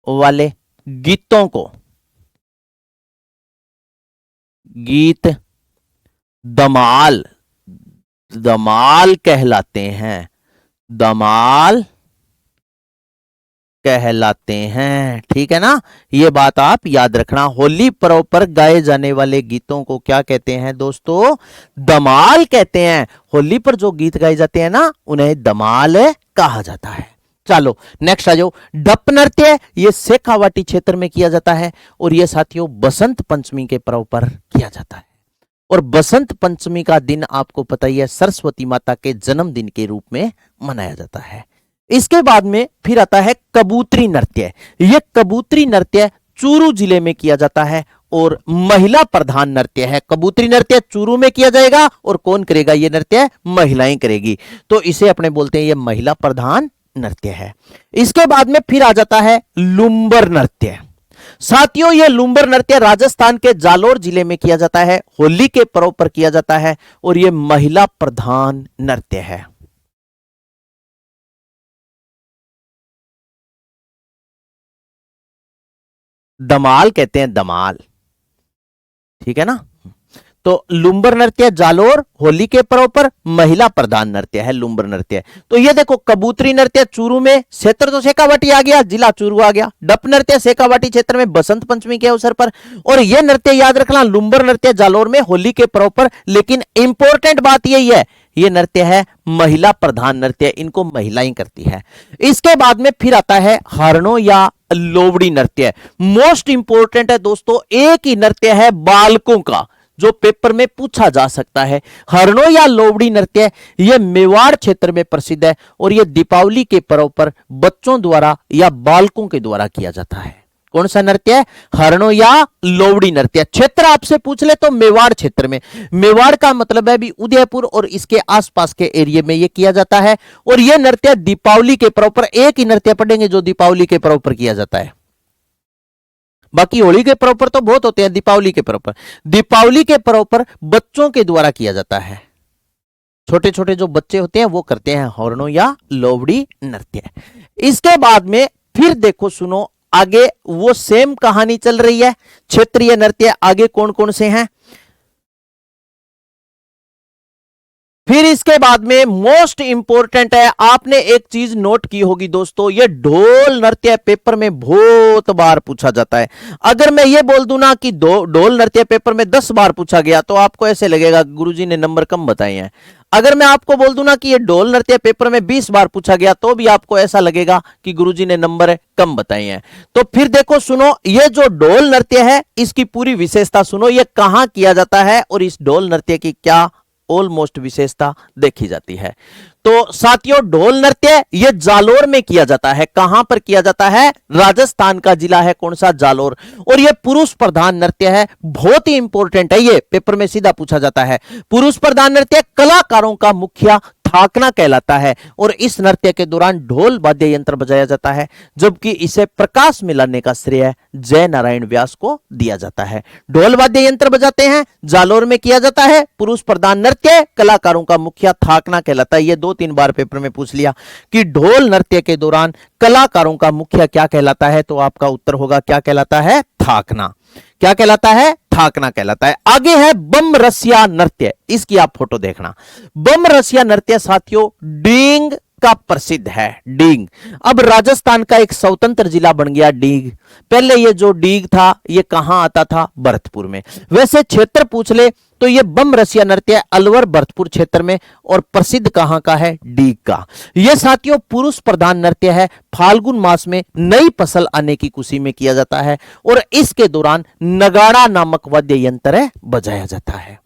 वाले गीतों को गीत धमाल कहलाते हैं, धमाल कहलाते हैं। ठीक है ना, ये बात आप याद रखना। होली पर्व पर गाए जाने वाले गीतों को क्या कहते हैं दोस्तों, धमाल कहते हैं। होली पर जो गीत गाए जाते हैं ना उन्हें धमाल कहा जाता है। चलो नेक्स्ट आ जाओ, डप नृत्य, ये शेखावाटी क्षेत्र में किया जाता है, और ये साथियों बसंत पंचमी के पर्व पर किया जाता है। और बसंत पंचमी का दिन आपको पता ही है, सरस्वती माता के जन्मदिन के रूप में मनाया जाता है। इसके बाद में फिर आता है कबूतरी नृत्य। यह कबूतरी नृत्य चूरू जिले में किया जाता है, और महिला प्रधान नृत्य है। कबूतरी नृत्य चूरू में किया जाएगा, और कौन करेगा ये नृत्य, महिलाएं करेगी, तो इसे अपने बोलते हैं ये महिला प्रधान नृत्य है। इसके बाद में फिर आ जाता है लुम्बर नृत्य। साथियों यह लुम्बर नृत्य राजस्थान के जालोर जिले में किया जाता है, होली के पर्व पर किया जाता है, और यह महिला प्रधान नृत्य है। दमाल कहते हैं, दमाल। ठीक है ना, तो लुम्बर नृत्य जालोर, होली के पर्व पर महिला प्रधान नृत्य है लुम्बर नृत्य। तो ये देखो कबूतरी नृत्य चूरू में, क्षेत्र तो शेखावाटी आ गया, जिला चूरू आ गया। डप नृत्य शेखावाटी क्षेत्र में बसंत पंचमी के अवसर पर, और यह नृत्य याद रखना लुम्बर नृत्य जालोर में होली के पर्व पर। लेकिन इंपॉर्टेंट बात यही है, यह नृत्य है महिला प्रधान नृत्य, इनको महिलाएं करती है। इसके बाद में फिर आता है हरणों या लोवड़ी नृत्य। मोस्ट इंपोर्टेंट है दोस्तों, एक ही नृत्य है बालकों का जो पेपर में पूछा जा सकता है। हरणों या लोवड़ी नृत्य यह मेवाड़ क्षेत्र में प्रसिद्ध है, और यह दीपावली के पर्व पर बच्चों द्वारा या बालकों के द्वारा किया जाता है। कौन सा नृत्य है, हरणों या लोवड़ी नृत्य। क्षेत्र आपसे पूछ ले तो मेवाड़ क्षेत्र में, मेवाड़ का मतलब है भी उदयपुर और इसके आसपास के एरिया में यह किया जाता है। और यह नृत्य दीपावली के पर्व पर, एक ही नृत्य पढ़ेंगे जो दीपावली के पर्व पर किया जाता है, बाकी होली के पर्व पर तो बहुत होते हैं, दीपावली के पर्व पर, दीपावली के पर्व पर बच्चों के द्वारा किया जाता है। छोटे छोटे जो बच्चे होते हैं वो करते हैं हरणों या लोवड़ी नृत्य। इसके बाद में फिर देखो सुनो, आगे वो सेम कहानी चल रही है। क्षेत्रीय नृत्य आगे कौन कौन से हैं, फिर इसके बाद में मोस्ट इंपोर्टेंट है, आपने एक चीज नोट की होगी दोस्तों, ये ढोल नृत्य पेपर में बहुत बार पूछा जाता है। अगर मैं ये बोल दूं ना कि ढोल नृत्य पेपर में 10 बार पूछा गया तो आपको ऐसे लगेगा गुरुजी ने नंबर कम बताए हैं। अगर मैं आपको बोल दूं ना कि ये ढोल नृत्य पेपर में 20 बार पूछा गया तो भी आपको ऐसा लगेगा कि गुरुजी ने नंबर कम बताए हैं। तो फिर देखो सुनो, ये जो ढोल नृत्य है इसकी पूरी विशेषता सुनो, ये कहां किया जाता है और इस ढोल नृत्य की क्या ऑलमोस्ट विशेषता देखी जाती है। तो साथियों, ढोल नृत्य ये जालोर में किया जाता है। कहां पर किया जाता है? राजस्थान का जिला है कौन सा? जालोर। और ये पुरुष प्रधान नृत्य है, बहुत ही इंपॉर्टेंट है, ये पेपर में सीधा पूछा जाता है। पुरुष प्रधान नृत्य कलाकारों का मुखिया थाकना कहलाता है और इस नृत्य के दौरान ढोल वाद्य यंत्र बजाया जाता है, जबकि इसे प्रकाश में लाने का श्रेय जय नारायण व्यास को दिया जाता है। ढोल वाद्य यंत्र बजाते हैं, जालोर में किया जाता है, पुरुष प्रधान नृत्य कलाकारों का मुखिया थाकना कहलाता है। ये 2-3 बार पेपर में पूछ लिया कि ढोल नृत्य के दौरान कलाकारों का मुखिया क्या कहलाता है, तो आपका उत्तर होगा क्या कहलाता है? थाकना। क्या कहलाता है? थाकना कहलाता है। आगे है बम रसिया नृत्य, इसकी आप फोटो देखना। बम रसिया नृत्य साथियों डींग का प्रसिद्ध है। डींग अब राजस्थान का एक स्वतंत्र जिला बन गया डींग। पहले ये जो डींग था ये कहां आता था? भरतपुर में। वैसे क्षेत्र पूछ ले तो ये बम रसिया नृत्य अलवर भरतपुर क्षेत्र में, और प्रसिद्ध कहां का है? डीग का। यह साथियों पुरुष प्रधान नृत्य है, फाल्गुन मास में नई फसल आने की खुशी में किया जाता है और इसके दौरान नगाड़ा नामक वाद्य यंत्र बजाया जाता है।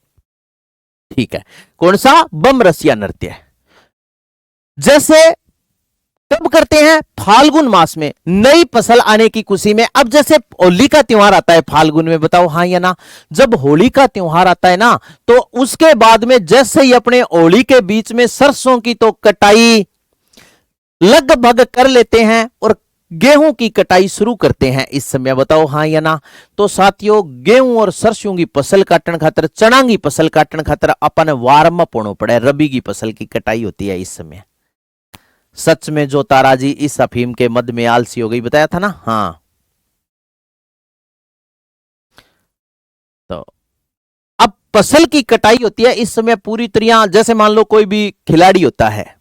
ठीक है, कौन सा? बम रसिया नृत्य। जैसे कब करते हैं? फाल्गुन मास में नई फसल आने की खुशी में। अब जैसे होली का त्योहार आता है फाल्गुन में, बताओ हाँ या ना? जब होली का त्योहार आता है ना तो उसके बाद में जैसे ही अपने होली के बीच में सरसों की तो कटाई लगभग कर लेते हैं और गेहूं की कटाई शुरू करते हैं इस समय, बताओ हाँ या ना? तो साथियों गेहूं और सरसों की फसल काटने खातर, चना की फसल काटने खातर अपन वार्म अप होना पड़े। रबी की फसल की कटाई होती है इस समय। सच में जो ताराजी इस अफीम के मद में आलसी हो गई, बताया था ना? हाँ, तो अब फसल की कटाई होती है इस समय पूरी तरह। जैसे मान लो कोई भी खिलाड़ी होता है,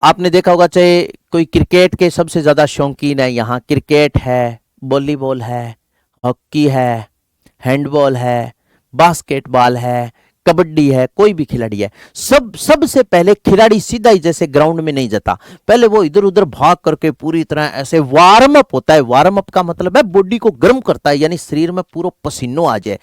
आपने देखा होगा, चाहे कोई क्रिकेट के सबसे ज्यादा शौकीन है, यहां क्रिकेट है, वॉलीबॉल है, हॉकी है, हैंडबॉल है, बास्केटबॉल है, कबड्डी है, कोई भी खिलाड़ी है, सबसे पहले खिलाड़ी सीधा ही जैसे ग्राउंड में नहीं जाता, पहले वो इधर उधर भाग करके पूरी तरह ऐसे वार्म अप होता है। वार्म अप का मतलब है बॉडी को गर्म करता है, यानी शरीर में पूरा पसीनो आ जाए,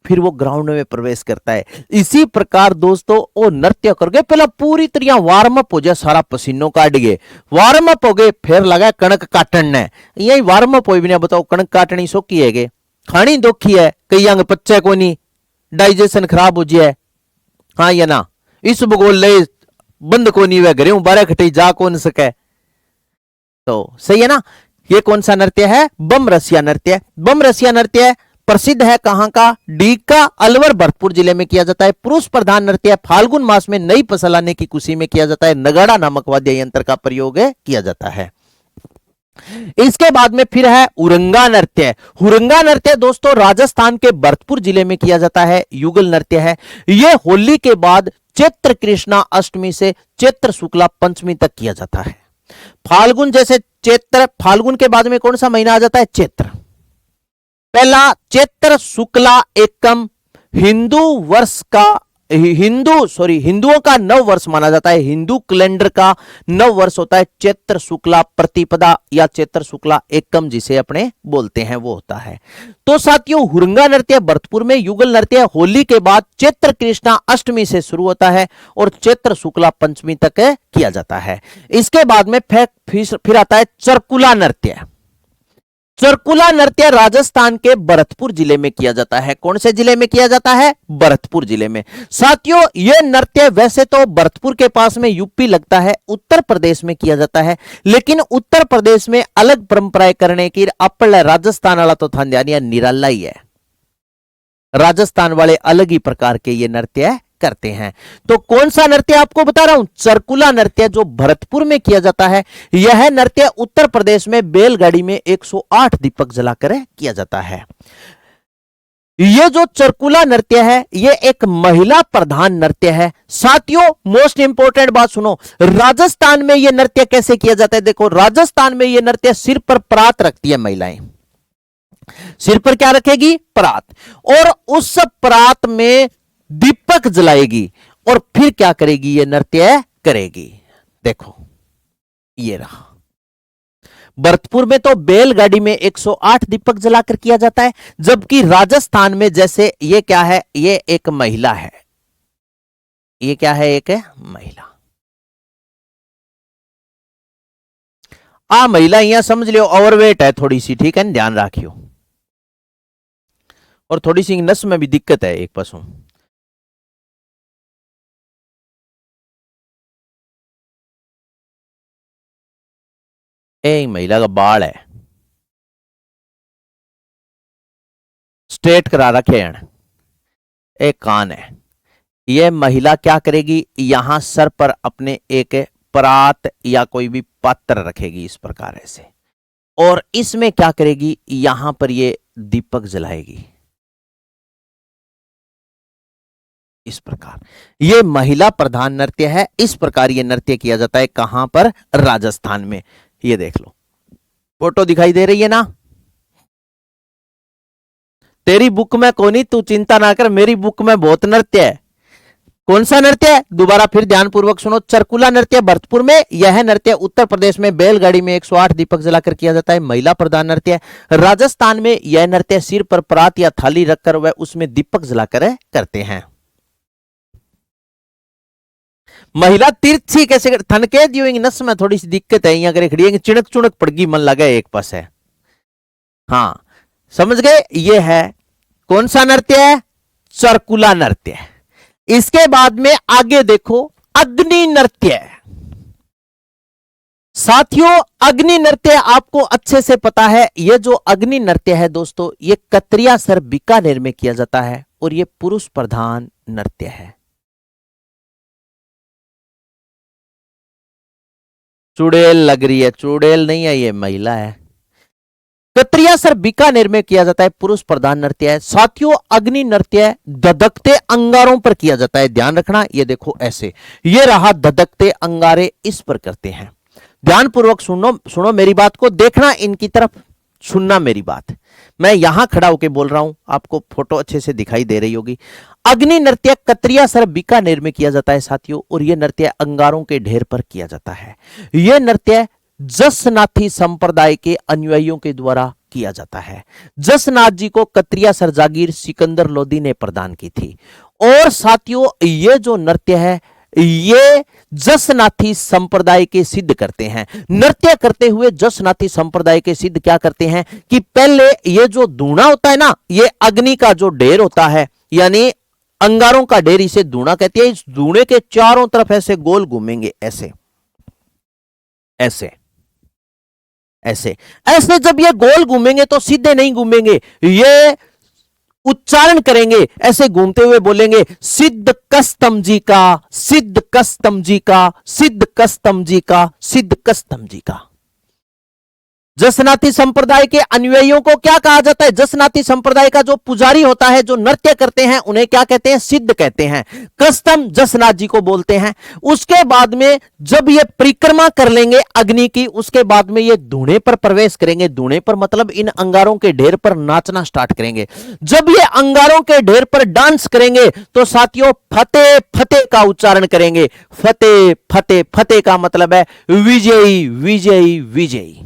फिर वो ग्राउंड में प्रवेश करता है। इसी प्रकार दोस्तों वो नृत्य करके पहले पूरी तरह वार्म अप हो जाए, सारा पसीनो काट गए, वार्म अप हो गए, फिर लगा कणक काटन ने। यही वार्म अप हो भी ना, बताओ कणक काटनी सौखी है, खानी दोखी है, कई अंग पच्चे को नहीं, डाइजेशन खराब हो जाए, हाँ या ना? इस भूगोल ले बंद को नहीं हुए, घरे बारह खटी जा कौन सके, तो सही है ना? ये कौन सा नृत्य है? बम रसिया नृत्य। बम रसिया नृत्य प्रसिद्ध है कहां का? डीग का, अलवर भरतपुर जिले में किया जाता है। पुरुष प्रधान नृत्य फाल्गुन मास में नई फसल आने की खुशी में किया जाता है। नगाड़ा नामक वाद्य यंत्र का प्रयोग किया जाता है। इसके बाद में फिर है उरंगा नृत्य। हुरंगा नृत्य दोस्तों राजस्थान के भरतपुर जिले में किया जाता है। युगल नृत्य है। यह होली के बाद चैत्र कृष्णा अष्टमी से चैत्र शुक्ला पंचमी तक किया जाता है। फाल्गुन जैसे चैत्र, फाल्गुन के बाद में कौन सा महीना आ जाता है? चैत्र। पहला चैत्र शुक्ला एकम हिंदुओं का नव वर्ष माना जाता है। हिंदू कैलेंडर का नव वर्ष होता है चैत्र शुक्ला प्रतिपदा या चैत्र शुक्ला एकम, जिसे अपने बोलते हैं वो होता है। तो साथियों हुरंगा नृत्य भरतपुर में, युगल नृत्य होली के बाद चैत्र कृष्णा अष्टमी से शुरू होता है और चैत्र शुक्ला पंचमी तक किया जाता है। इसके बाद में फिर आता है चरकुला नृत्य। चरकुला नृत्य राजस्थान के भरतपुर जिले में किया जाता है। कौन से जिले में किया जाता है? भरतपुर जिले में। साथियों यह नृत्य वैसे तो भरतपुर के पास में यूपी लगता है, उत्तर प्रदेश में किया जाता है, लेकिन उत्तर प्रदेश में अलग परंपराएं करने की अपल राजस्थान वाला तो था निराला ही है। राजस्थान वाले अलग ही प्रकार के ये नृत्य करते हैं। तो कौन सा नृत्य आपको बता रहा हूं? चरकुला नृत्य, जो भरतपुर में किया जाता है। यह नृत्य उत्तर प्रदेश में बैलगाड़ी में 108 दीपक जलाकर किया जाता है। ये जो चरकुला नृत्य है ये एक महिला प्रधान नृत्य है। साथियों मोस्ट इंपोर्टेंट बात सुनो, राजस्थान में ये नृत्य कैसे किया जाता है? देखो राजस्थान में ये नृत्य सिर पर परात रखती है महिलाएं, सिर पर क्या रखेगी? परात, और उस परात में दीपक जलाएगी और फिर क्या करेगी? ये नृत्य करेगी। देखो ये रहा। भरतपुर में तो बैलगाड़ी में 108 दीपक जलाकर किया जाता है, जबकि राजस्थान में जैसे ये क्या है? ये एक महिला है, ये क्या है? एक महिला। महिला यहां समझ लियो ओवरवेट है थोड़ी सी, ठीक है, ध्यान रखियो, और थोड़ी सी नस में भी दिक्कत है एक पशु। एक महिला का बाल है स्ट्रेट करा रखे हैं, एक कान है। यह महिला क्या करेगी? यहां सर पर अपने एक परात या कोई भी पात्र रखेगी इस प्रकार ऐसे, और इसमें क्या करेगी? यहां पर ये दीपक जलाएगी इस प्रकार। यह महिला प्रधान नृत्य है। इस प्रकार यह नृत्य किया जाता है। कहां पर? राजस्थान में। ये देख लो, फोटो दिखाई दे रही है ना? तेरी बुक में कोनी, तू चिंता ना कर, मेरी बुक में बहुत नृत्य है। कौन सा नृत्य है? दोबारा फिर ध्यानपूर्वक सुनो। चरकुला नृत्य भरतपुर में, यह नृत्य उत्तर प्रदेश में बैलगाड़ी में 108 दीपक जलाकर किया जाता है, महिला प्रधान नृत्य है। राजस्थान में यह नृत्य सिर पर परात या थाली रखकर वह उसमें दीपक जलाकर करते हैं। महिला तिरछी कैसे? थनके दियो नस में थोड़ी सी दिक्कत है, यहाँ खड़ी चिड़क चुड़क पड़गी, मन लगा एक पास है। हाँ समझ गए? ये है कौन सा नृत्य है? चरकुला नृत्य। इसके बाद में आगे देखो अग्नि नृत्य। साथियों अग्नि नृत्य आपको अच्छे से पता है। यह जो अग्नि नृत्य है दोस्तों, यह कतरियासर बीकानेर में किया जाता है और यह पुरुष प्रधान नृत्य है। चुड़ैल लग रही है, चुड़ैल नहीं है, ये महिला है। कतरियासर बीकानेर में किया जाता है, पुरुष प्रधान नृत्य है। साथियों अग्नि नृत्य धधकते अंगारों पर किया जाता है, ध्यान रखना। ये देखो ऐसे, ये रहा धधकते अंगारे, इस पर करते हैं। ध्यानपूर्वक सुनो मेरी बात को, देखना इनकी तरफ, सुनना मेरी बात। मैं यहां खड़ा होकर बोल रहा हूं, आपको फोटो अच्छे से दिखाई दे रही होगी। अग्नि नृत्य कतरियासर बीकानेर में किया जाता है साथियों, और यह नृत्य अंगारों के ढेर पर किया जाता है। यह नृत्य जसनाथी संप्रदाय के अनुयायियों के द्वारा किया जाता है। जसनाथ जी को कतरियासर जागीर सिकंदर लोदी ने प्रदान की थी। और साथियों ये जो नृत्य है ये जसनाथी संप्रदाय के सिद्ध करते हैं। नृत्य करते हुए जसनाथी संप्रदाय के सिद्ध क्या करते हैं कि पहले ये जो दूना होता है ना, ये अग्नि का जो ढेर होता है, यानी अंगारों का ढेर, इसे दूना कहते हैं। इस दूने के चारों तरफ ऐसे गोल घूमेंगे, ऐसे ऐसे ऐसे ऐसे। जब ये गोल घूमेंगे तो सीधे नहीं घूमेंगे, ये उच्चारण करेंगे, ऐसे घूमते हुए बोलेंगे सिद्ध कस्तम जी का, सिद्ध कस्तम जी का, सिद्ध कस्तम जी का, सिद्ध कस्तम जी का। जसनाथी संप्रदाय के अनुयायियों को क्या कहा जाता है? जसनाथी संप्रदाय का जो पुजारी होता है, जो नृत्य करते हैं, उन्हें क्या कहते हैं? सिद्ध कहते हैं। कस्तम जसनाथ जी को बोलते हैं। उसके बाद में जब ये परिक्रमा कर लेंगे अग्नि की, उसके बाद में ये धूणे पर प्रवेश करेंगे। धूणे पर मतलब इन अंगारों के ढेर पर नाचना स्टार्ट करेंगे। जब ये अंगारों के ढेर पर डांस करेंगे तो साथियों फतेह फतेह का उच्चारण करेंगे। फतेह फतेह, फतेह का मतलब है विजयी विजयी विजयी,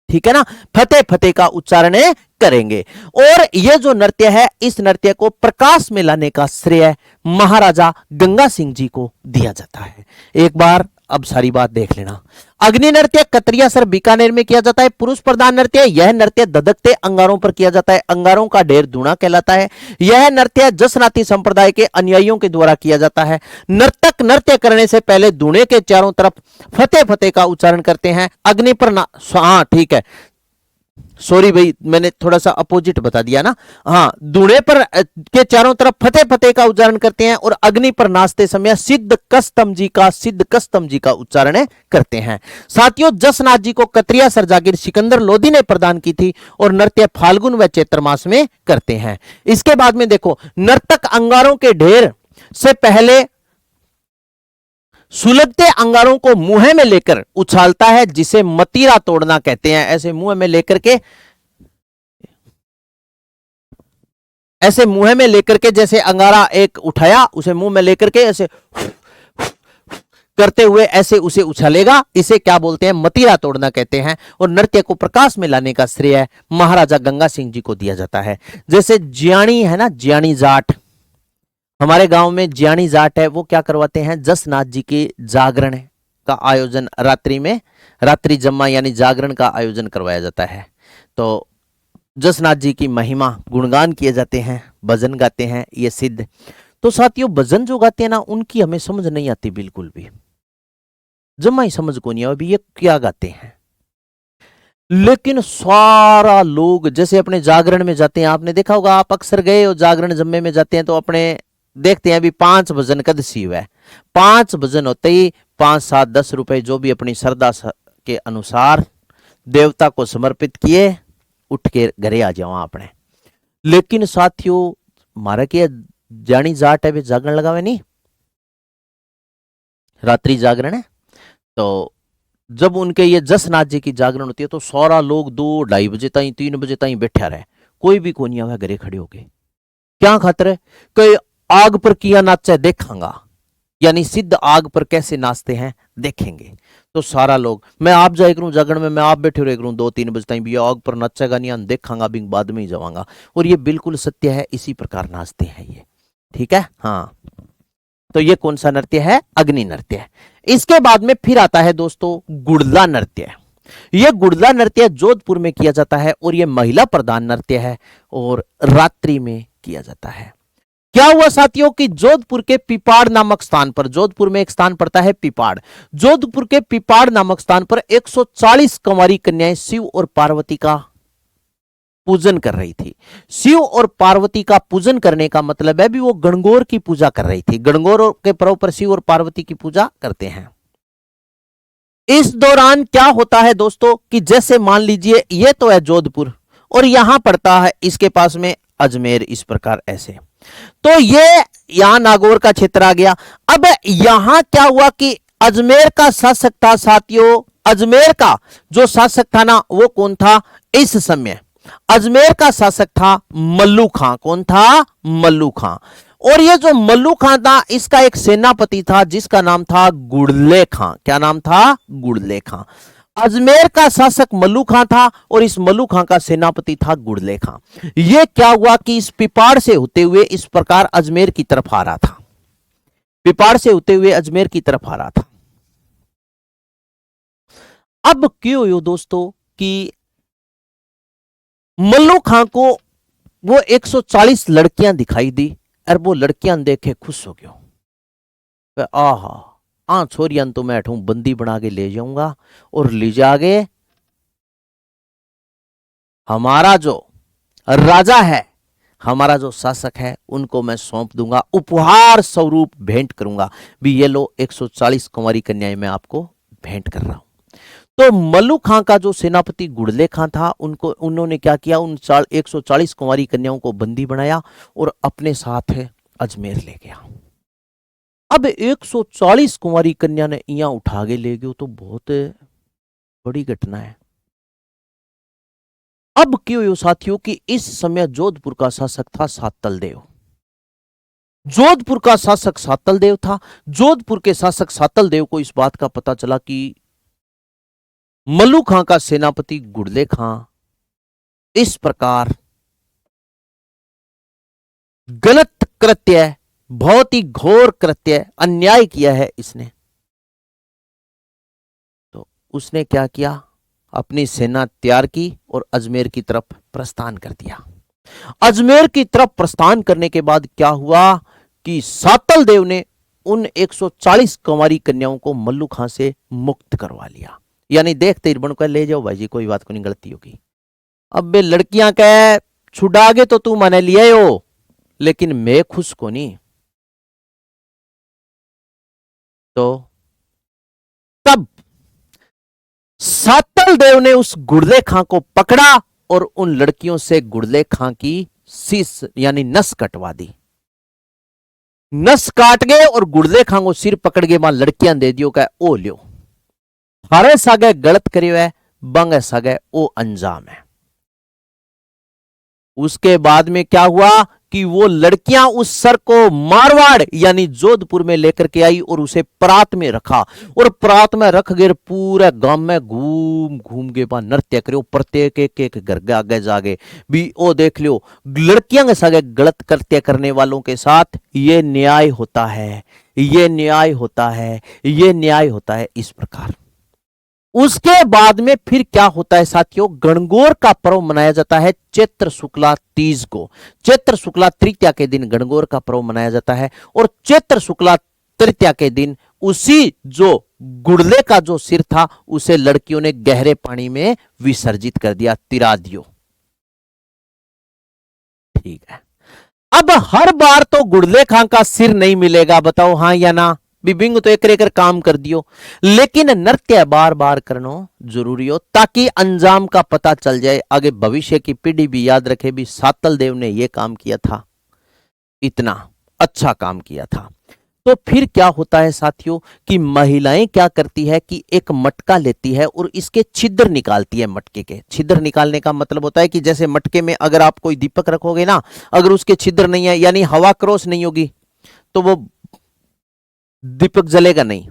ठीक है ना? फतेह फतेह का उच्चारण करेंगे। और यह जो नृत्य है, इस नृत्य को प्रकाश में लाने का श्रेय महाराजा गंगा सिंह जी को दिया जाता है। एक बार अब सारी बात देख लेना। अग्नि नृत्य कतरियासर बीकानेर में किया जाता है, पुरुष प्रधान नृत्य। यह नृत्य धधकते अंगारों पर किया जाता है, अंगारों का ढेर दूना कहलाता है। यह नृत्य जसनाथी संप्रदाय के अनुयायियों के द्वारा किया जाता है। नर्तक नृत्य करने से पहले दूने के चारों तरफ फतेह फतेह का उच्चारण करते हैं। अग्नि पर हाँ ठीक है, सॉरी भाई, मैंने थोड़ा सा अपोजिट बता दिया ना। हाँ, दूणे पर के चारों तरफ फतेह फतेह का उच्चारण करते हैं, और अग्नि पर नाचते समय सिद्ध कस्तम जी का उच्चारण करते हैं। साथियों, जसनाथ जी को कतरिया सर जागीर सिकंदर लोधी ने प्रदान की थी, और नृत्य फाल्गुन व चैत्र मास में करते हैं। इसके बाद में देखो, नर्तक अंगारों के ढेर से पहले सुलगते अंगारों को मुंह में लेकर उछालता है, जिसे मतीरा तोड़ना कहते हैं। ऐसे मुंह में लेकर के, ऐसे मुंह में लेकर के, जैसे अंगारा एक उठाया, उसे मुंह में लेकर के ऐसे करते हुए ऐसे उसे उछालेगा, इसे क्या बोलते हैं? मतीरा तोड़ना कहते हैं। और नृत्य को प्रकाश में लाने का श्रेय महाराजा गंगा सिंह जी को दिया जाता है। जैसे जियाणी है ना, जियाणी जाट, हमारे गांव में जियाणी जाट है, वो क्या करवाते हैं? जसनाथ जी के जागरण का आयोजन रात्रि में, रात्रि जम्मा यानी जागरण का आयोजन करवाया जाता है। तो जसनाथ जी की महिमा गुणगान किए जाते हैं, भजन गाते हैं, ये सिद्ध। तो साथियों, भजन जो गाते हैं ना, उनकी हमें समझ नहीं आती बिल्कुल भी, जम्मा ही समझ को नहीं अभी ये क्या गाते हैं। लेकिन सारा लोग जैसे अपने जागरण में जाते हैं, आपने देखा होगा, आप अक्सर गए और जागरण जम्मे में जाते हैं तो अपने देखते हैं अभी 5 भजन कद सीव है, 5 भजन होते ही 5, 7, 10 रुपए जो भी अपनी श्रद्धा के अनुसार देवता को समर्पित किए, उठ के घरे आ जाओ अपने। लेकिन साथियों, मारा के जानी जाट है वे जागरण लगावे नहीं, रात्रि जागरण है। तो जब उनके ये जसनाथ जी की जागरण होती है तो सारा लोग 2, 2:30 बजे ताई, 3 बजे ताई बैठा रहे, कोई भी कोई नहीं आवे घरे खड़े हो गए। क्या खातर है? कई आग पर किया नाचा देखांगा, यानी सिद्ध आग पर कैसे नाचते हैं देखेंगे। तो सारा लोग, मैं आप जाए करूं जागरण में, मैं आप बैठे रह करूं 2, 3 बजे तक भी, आग पर नाचेगा नहीं, देखांगा भी, बाद में ही जावांगा। और ये बिल्कुल सत्य है, इसी प्रकार नाचते हैं ये, ठीक है। हाँ, तो ये कौन सा नृत्य है? अग्नि नृत्य है। इसके बाद में फिर आता है दोस्तों गुड़ला नृत्य। यह गुड़ला नृत्य जोधपुर में किया जाता है, और यह महिला प्रधान नृत्य है, और रात्रि में किया जाता है। क्या हुआ साथियों कि जोधपुर के पिपाड़ नामक स्थान पर, जोधपुर में एक स्थान पड़ता है पिपाड़, जोधपुर के पिपाड़ नामक स्थान पर 140 कुंवारी कन्याएं शिव और पार्वती का पूजन कर रही थी। शिव और पार्वती का पूजन करने का मतलब है भी वो गणगौर की पूजा कर रही थी। गणगौर के पर्व पर शिव और पार्वती की पूजा करते हैं। इस दौरान क्या होता है दोस्तों कि जैसे मान लीजिए ये तो है जोधपुर, और यहां पड़ता है इसके पास में अजमेर, इस प्रकार ऐसे। तो ये यहां नागौर का क्षेत्र आ गया। अब यहां क्या हुआ कि अजमेर का शासक था साथियों, अजमेर का जो शासक था ना, वो कौन था इस समय? अजमेर का शासक था मल्लू खां। कौन था? मल्लू खां। और ये जो मल्लू खां था, इसका एक सेनापति था जिसका नाम था गुड़ले खां। क्या नाम था? गुड़ले खां। अजमेर का शासक मल्लू खां था, और इस मल्लू खां का सेनापति था गुड़ले खां। यह क्या हुआ कि इस पिपाड़ से होते हुए इस प्रकार अजमेर की तरफ आ रहा था, पिपाड़ से होते हुए अजमेर की तरफ आ रहा था। अब क्यों हो दोस्तों कि मल्लू खां को वो 140 लड़कियां दिखाई दी, और वो लड़कियां देखे खुश हो गया, आहा, छोरियां तो मैं अठूं बंदी बना के ले जाऊंगा, और ले जाके हमारा जो राजा है, हमारा जो शासक है, उनको मैं सौंप दूंगा, उपहार स्वरूप भेंट करूंगा भी, ये लो 140 कुंवारी कन्याएं मैं आपको भेंट कर रहा हूं। तो मल्लू खां का जो सेनापति गुड़ले खां था, उन्होंने क्या किया, उन 140 कुंवारी कन्याओं को बंदी बनाया और अपने साथ अजमेर ले गया। अब 140 कुंवारी कन्या ने इया उठा के ले गयो, तो बहुत बड़ी घटना है। अब क्यों हो साथियों कि इस समय जोधपुर का शासक था सातल देव। जोधपुर का शासक सातल देव था। जोधपुर के शासक सातल देव को इस बात का पता चला कि मल्लू खां का सेनापति गुड़ले खां इस प्रकार गलत कृत्य, बहुत ही घोर कृत्य, अन्याय किया है इसने। तो उसने क्या किया, अपनी सेना तैयार की और अजमेर की तरफ प्रस्थान कर दिया। अजमेर की तरफ प्रस्थान करने के बाद क्या हुआ कि सातल देव ने उन 140 कुंवारी कन्याओं को मल्लू खां से मुक्त करवा लिया। यानी देखते ही बनकर ले जाओ भाई जी, कोई बात को नहीं, गलती होगी। अब बे लड़कियां कह छुड़ागे तो तू मने लिया हो, लेकिन मैं खुश को नहीं। तो तब सातल देव ने उस गुड़दे खां को पकड़ा और उन लड़कियों से गुड़दे खां की शीश यानी नस कटवा दी। नस काट गए और गुड़दे खां को सिर पकड़ के वहां लड़कियां दे दियो कह ओ लियो, हरे सागे गलत करियो है, बंग सागे ओ अंजाम है। उसके बाद में क्या हुआ कि वो लड़कियां उस सर को मारवाड़ यानी जोधपुर में लेकर के आई और उसे परात में रखा, और परात में रख गए पूरे गांव में घूम घूम के पा नृत्य करो, प्रत्येक एक एक घर के आगे जागे भी ओ देख लियो लड़कियां के सागे गलत कृत्य करने वालों के साथ ये न्याय होता है, ये न्याय होता है, ये न्याय होता है, इस प्रकार। उसके बाद में फिर क्या होता है साथियों, गणगौर का पर्व मनाया जाता है चैत्र शुक्ला तीज को। चैत्र शुक्ला तृतीया के दिन गणगौर का पर्व मनाया जाता है, और चैत्र शुक्ला तृतीया के दिन उसी जो गुड़ले का जो सिर था उसे लड़कियों ने गहरे पानी में विसर्जित कर दिया, तिरा दियो। ठीक है, अब हर बार तो गुड़ले खां का सिर नहीं मिलेगा, बताओ हां या ना। बिबिंग तो एक रेकर काम कर दियो, लेकिन नृत्य बार बार करना जरूरी हो ताकि अंजाम का पता चल जाए, आगे भविष्य की पीढ़ी भी याद रखे भी सातल देव ने यह काम किया था, इतना अच्छा काम किया था। तो फिर क्या होता है साथियों कि महिलाएं क्या करती है कि एक मटका लेती है और इसके छिद्र निकालती है। मटके के छिद्र निकालने का मतलब होता है कि जैसे मटके में अगर आप कोई दीपक रखोगे ना, अगर उसके छिद्र नहीं है यानी हवा क्रॉस नहीं होगी तो वो दीपक जलेगा नहीं।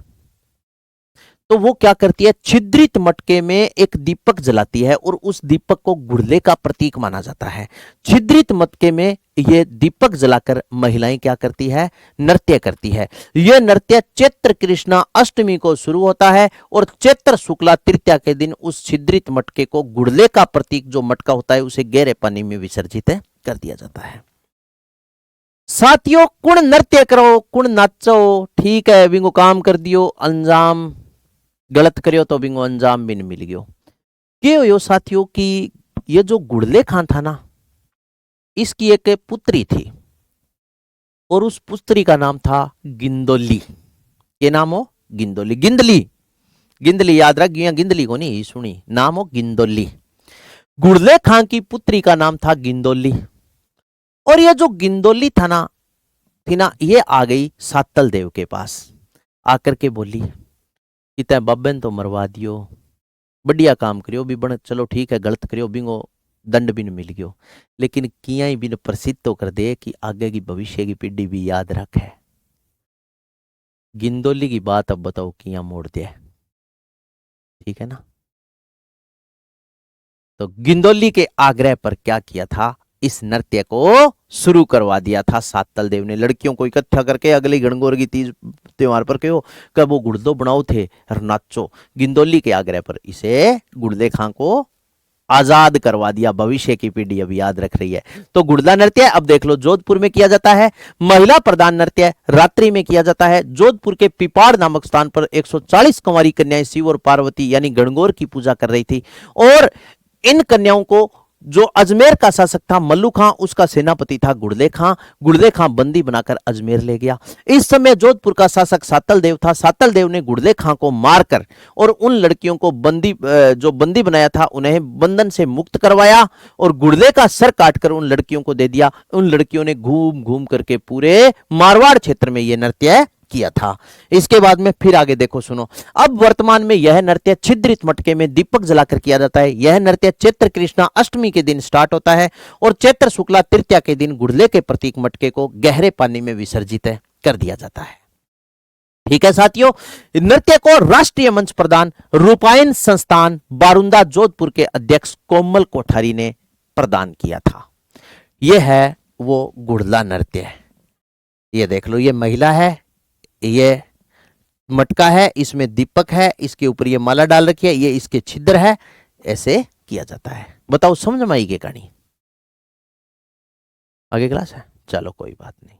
तो वो क्या करती है, छिद्रित मटके में एक दीपक जलाती है और उस दीपक को गुड़ले का प्रतीक माना जाता है। छिद्रित मटके में ये दीपक जलाकर महिलाएं क्या करती है, नृत्य करती है। यह नृत्य चैत्र कृष्णा अष्टमी को शुरू होता है और चैत्र शुक्ला तृतीया के दिन उस छिद्रित मटके को गुड़ले का प्रतीक जो मटका होता है उसे गहरे पानी में विसर्जित कर दिया जाता है। साथियों कुण नृत्य करो, कुण नाचो, ठीक है बिंगो काम कर दियो, अंजाम गलत करियो तो बिंगो अंजाम भी नहीं मिल गयो। क्या हो साथियों कि ये जो गुड़ले खां था ना, इसकी एक पुत्री थी और उस पुत्री का नाम था गिंदोली। ये नाम हो गिंदोली, गिंदली, गिंदली याद रख गया, गिंदली को नहीं सुनी, नाम हो गिंदोली। गुड़ले खां की पुत्री का नाम था गिंदोली, और ये जो गिंदोली था ना थी ना, ये आ गई सातल देव के पास आकर के बोली कि तै बब्बन तो मरवा दियो, बढ़िया काम करियो भी बन, चलो ठीक है गलत करियो बिंगो दंड भी मिल गयो, लेकिन किया ही बिन प्रसिद्ध तो कर दे कि आगे की भविष्य की पीढ़ी भी याद रखे। गिंदोली की बात अब बताओ किया मोड़ दिया, ठीक है ना। तो गिंदोली के आग्रह पर क्या किया था, इस नृत्य को शुरू करवा दिया था सातल देव ने। लड़कियों को इकट्ठा करके अगली गणगौर की तीज त्योहार पर कहो कब वो गुड़दो बनाओ थे और नाचो। गिंदोली के आग्रह पर इसे गुड़दे खां को आजाद करवा दिया, भविष्य की पीढ़ी अब याद रख रही है। तो गुड़दा नृत्य अब देख लो जोधपुर में किया जाता है, महिला प्रधान नृत्य रात्रि में किया जाता है। जोधपुर के पिपाड़ नामक स्थान पर 140 कुंवारी कन्याएं शिव और पार्वती यानी गणगौर की पूजा कर रही थी, और इन कन्याओं को जो अजमेर का शासक था मल्लू खां, उसका सेनापति था गुड़ले खां। गुड़ले खां बंदी बनाकर अजमेर ले गया। इस समय जोधपुर का शासक सातल देव था। सातल देव ने गुड़ले खां को मारकर और उन लड़कियों को जो बंदी बनाया था उन्हें बंधन से मुक्त करवाया और गुड़ले का सर काटकर उन लड़कियों को दे दिया। उन लड़कियों ने घूम घूम करके पूरे मारवाड़ क्षेत्र में यह नृत्य किया था। इसके बाद में फिर आगे देखो सुनो, अब वर्तमान में यह नृत्य छिद्रित मटके में दीपक जलाकर किया जाता है। यह नृत्य चैत्र कृष्णा अष्टमी के दिन स्टार्ट होता है और चैत्र शुक्ला तृतीया के दिन गुड़ले के प्रतीक मटके को गहरे पानी में विसर्जित कर दिया जाता है। ठीक है साथियों, नृत्य को राष्ट्रीय मंच प्रदान रूपायन संस्थान बारुंदा जोधपुर के अध्यक्ष कोमल कोठारी ने प्रदान किया था। यह है वो गुड़ला नृत्य। ये देख लो, ये महिला है, ये मटका है, इसमें दीपक है, इसके ऊपर ये माला डाल रखी है, ये इसके छिद्र है, ऐसे किया जाता है। बताओ समझ में आई की कहानी? आगे क्लास है, चलो कोई बात नहीं,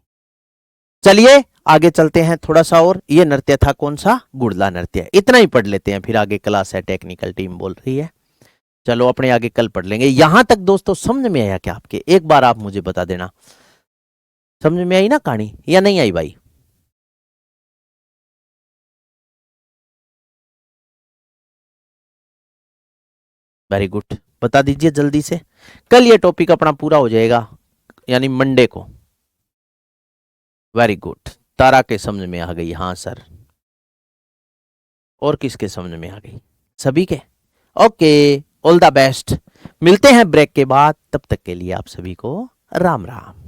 चलिए आगे चलते हैं थोड़ा सा और। ये नृत्य था कौन सा? गुड़ला नृत्य। इतना ही पढ़ लेते हैं, फिर आगे क्लास है, टेक्निकल टीम बोल रही है। चलो अपने आगे कल पढ़ लेंगे। यहां तक दोस्तों समझ में आया क्या आपके? एक बार आप मुझे बता देना, समझ में आई ना कहानी या नहीं आई भाई? वेरी गुड, बता दीजिए जल्दी से। कल ये टॉपिक अपना पूरा हो जाएगा, यानी मंडे को। वेरी गुड, तारा के समझ में आ गई, हाँ सर। और किसके समझ में आ गई? सभी के। Okay, all the best. मिलते हैं ब्रेक के बाद, तब तक के लिए आप सभी को राम राम।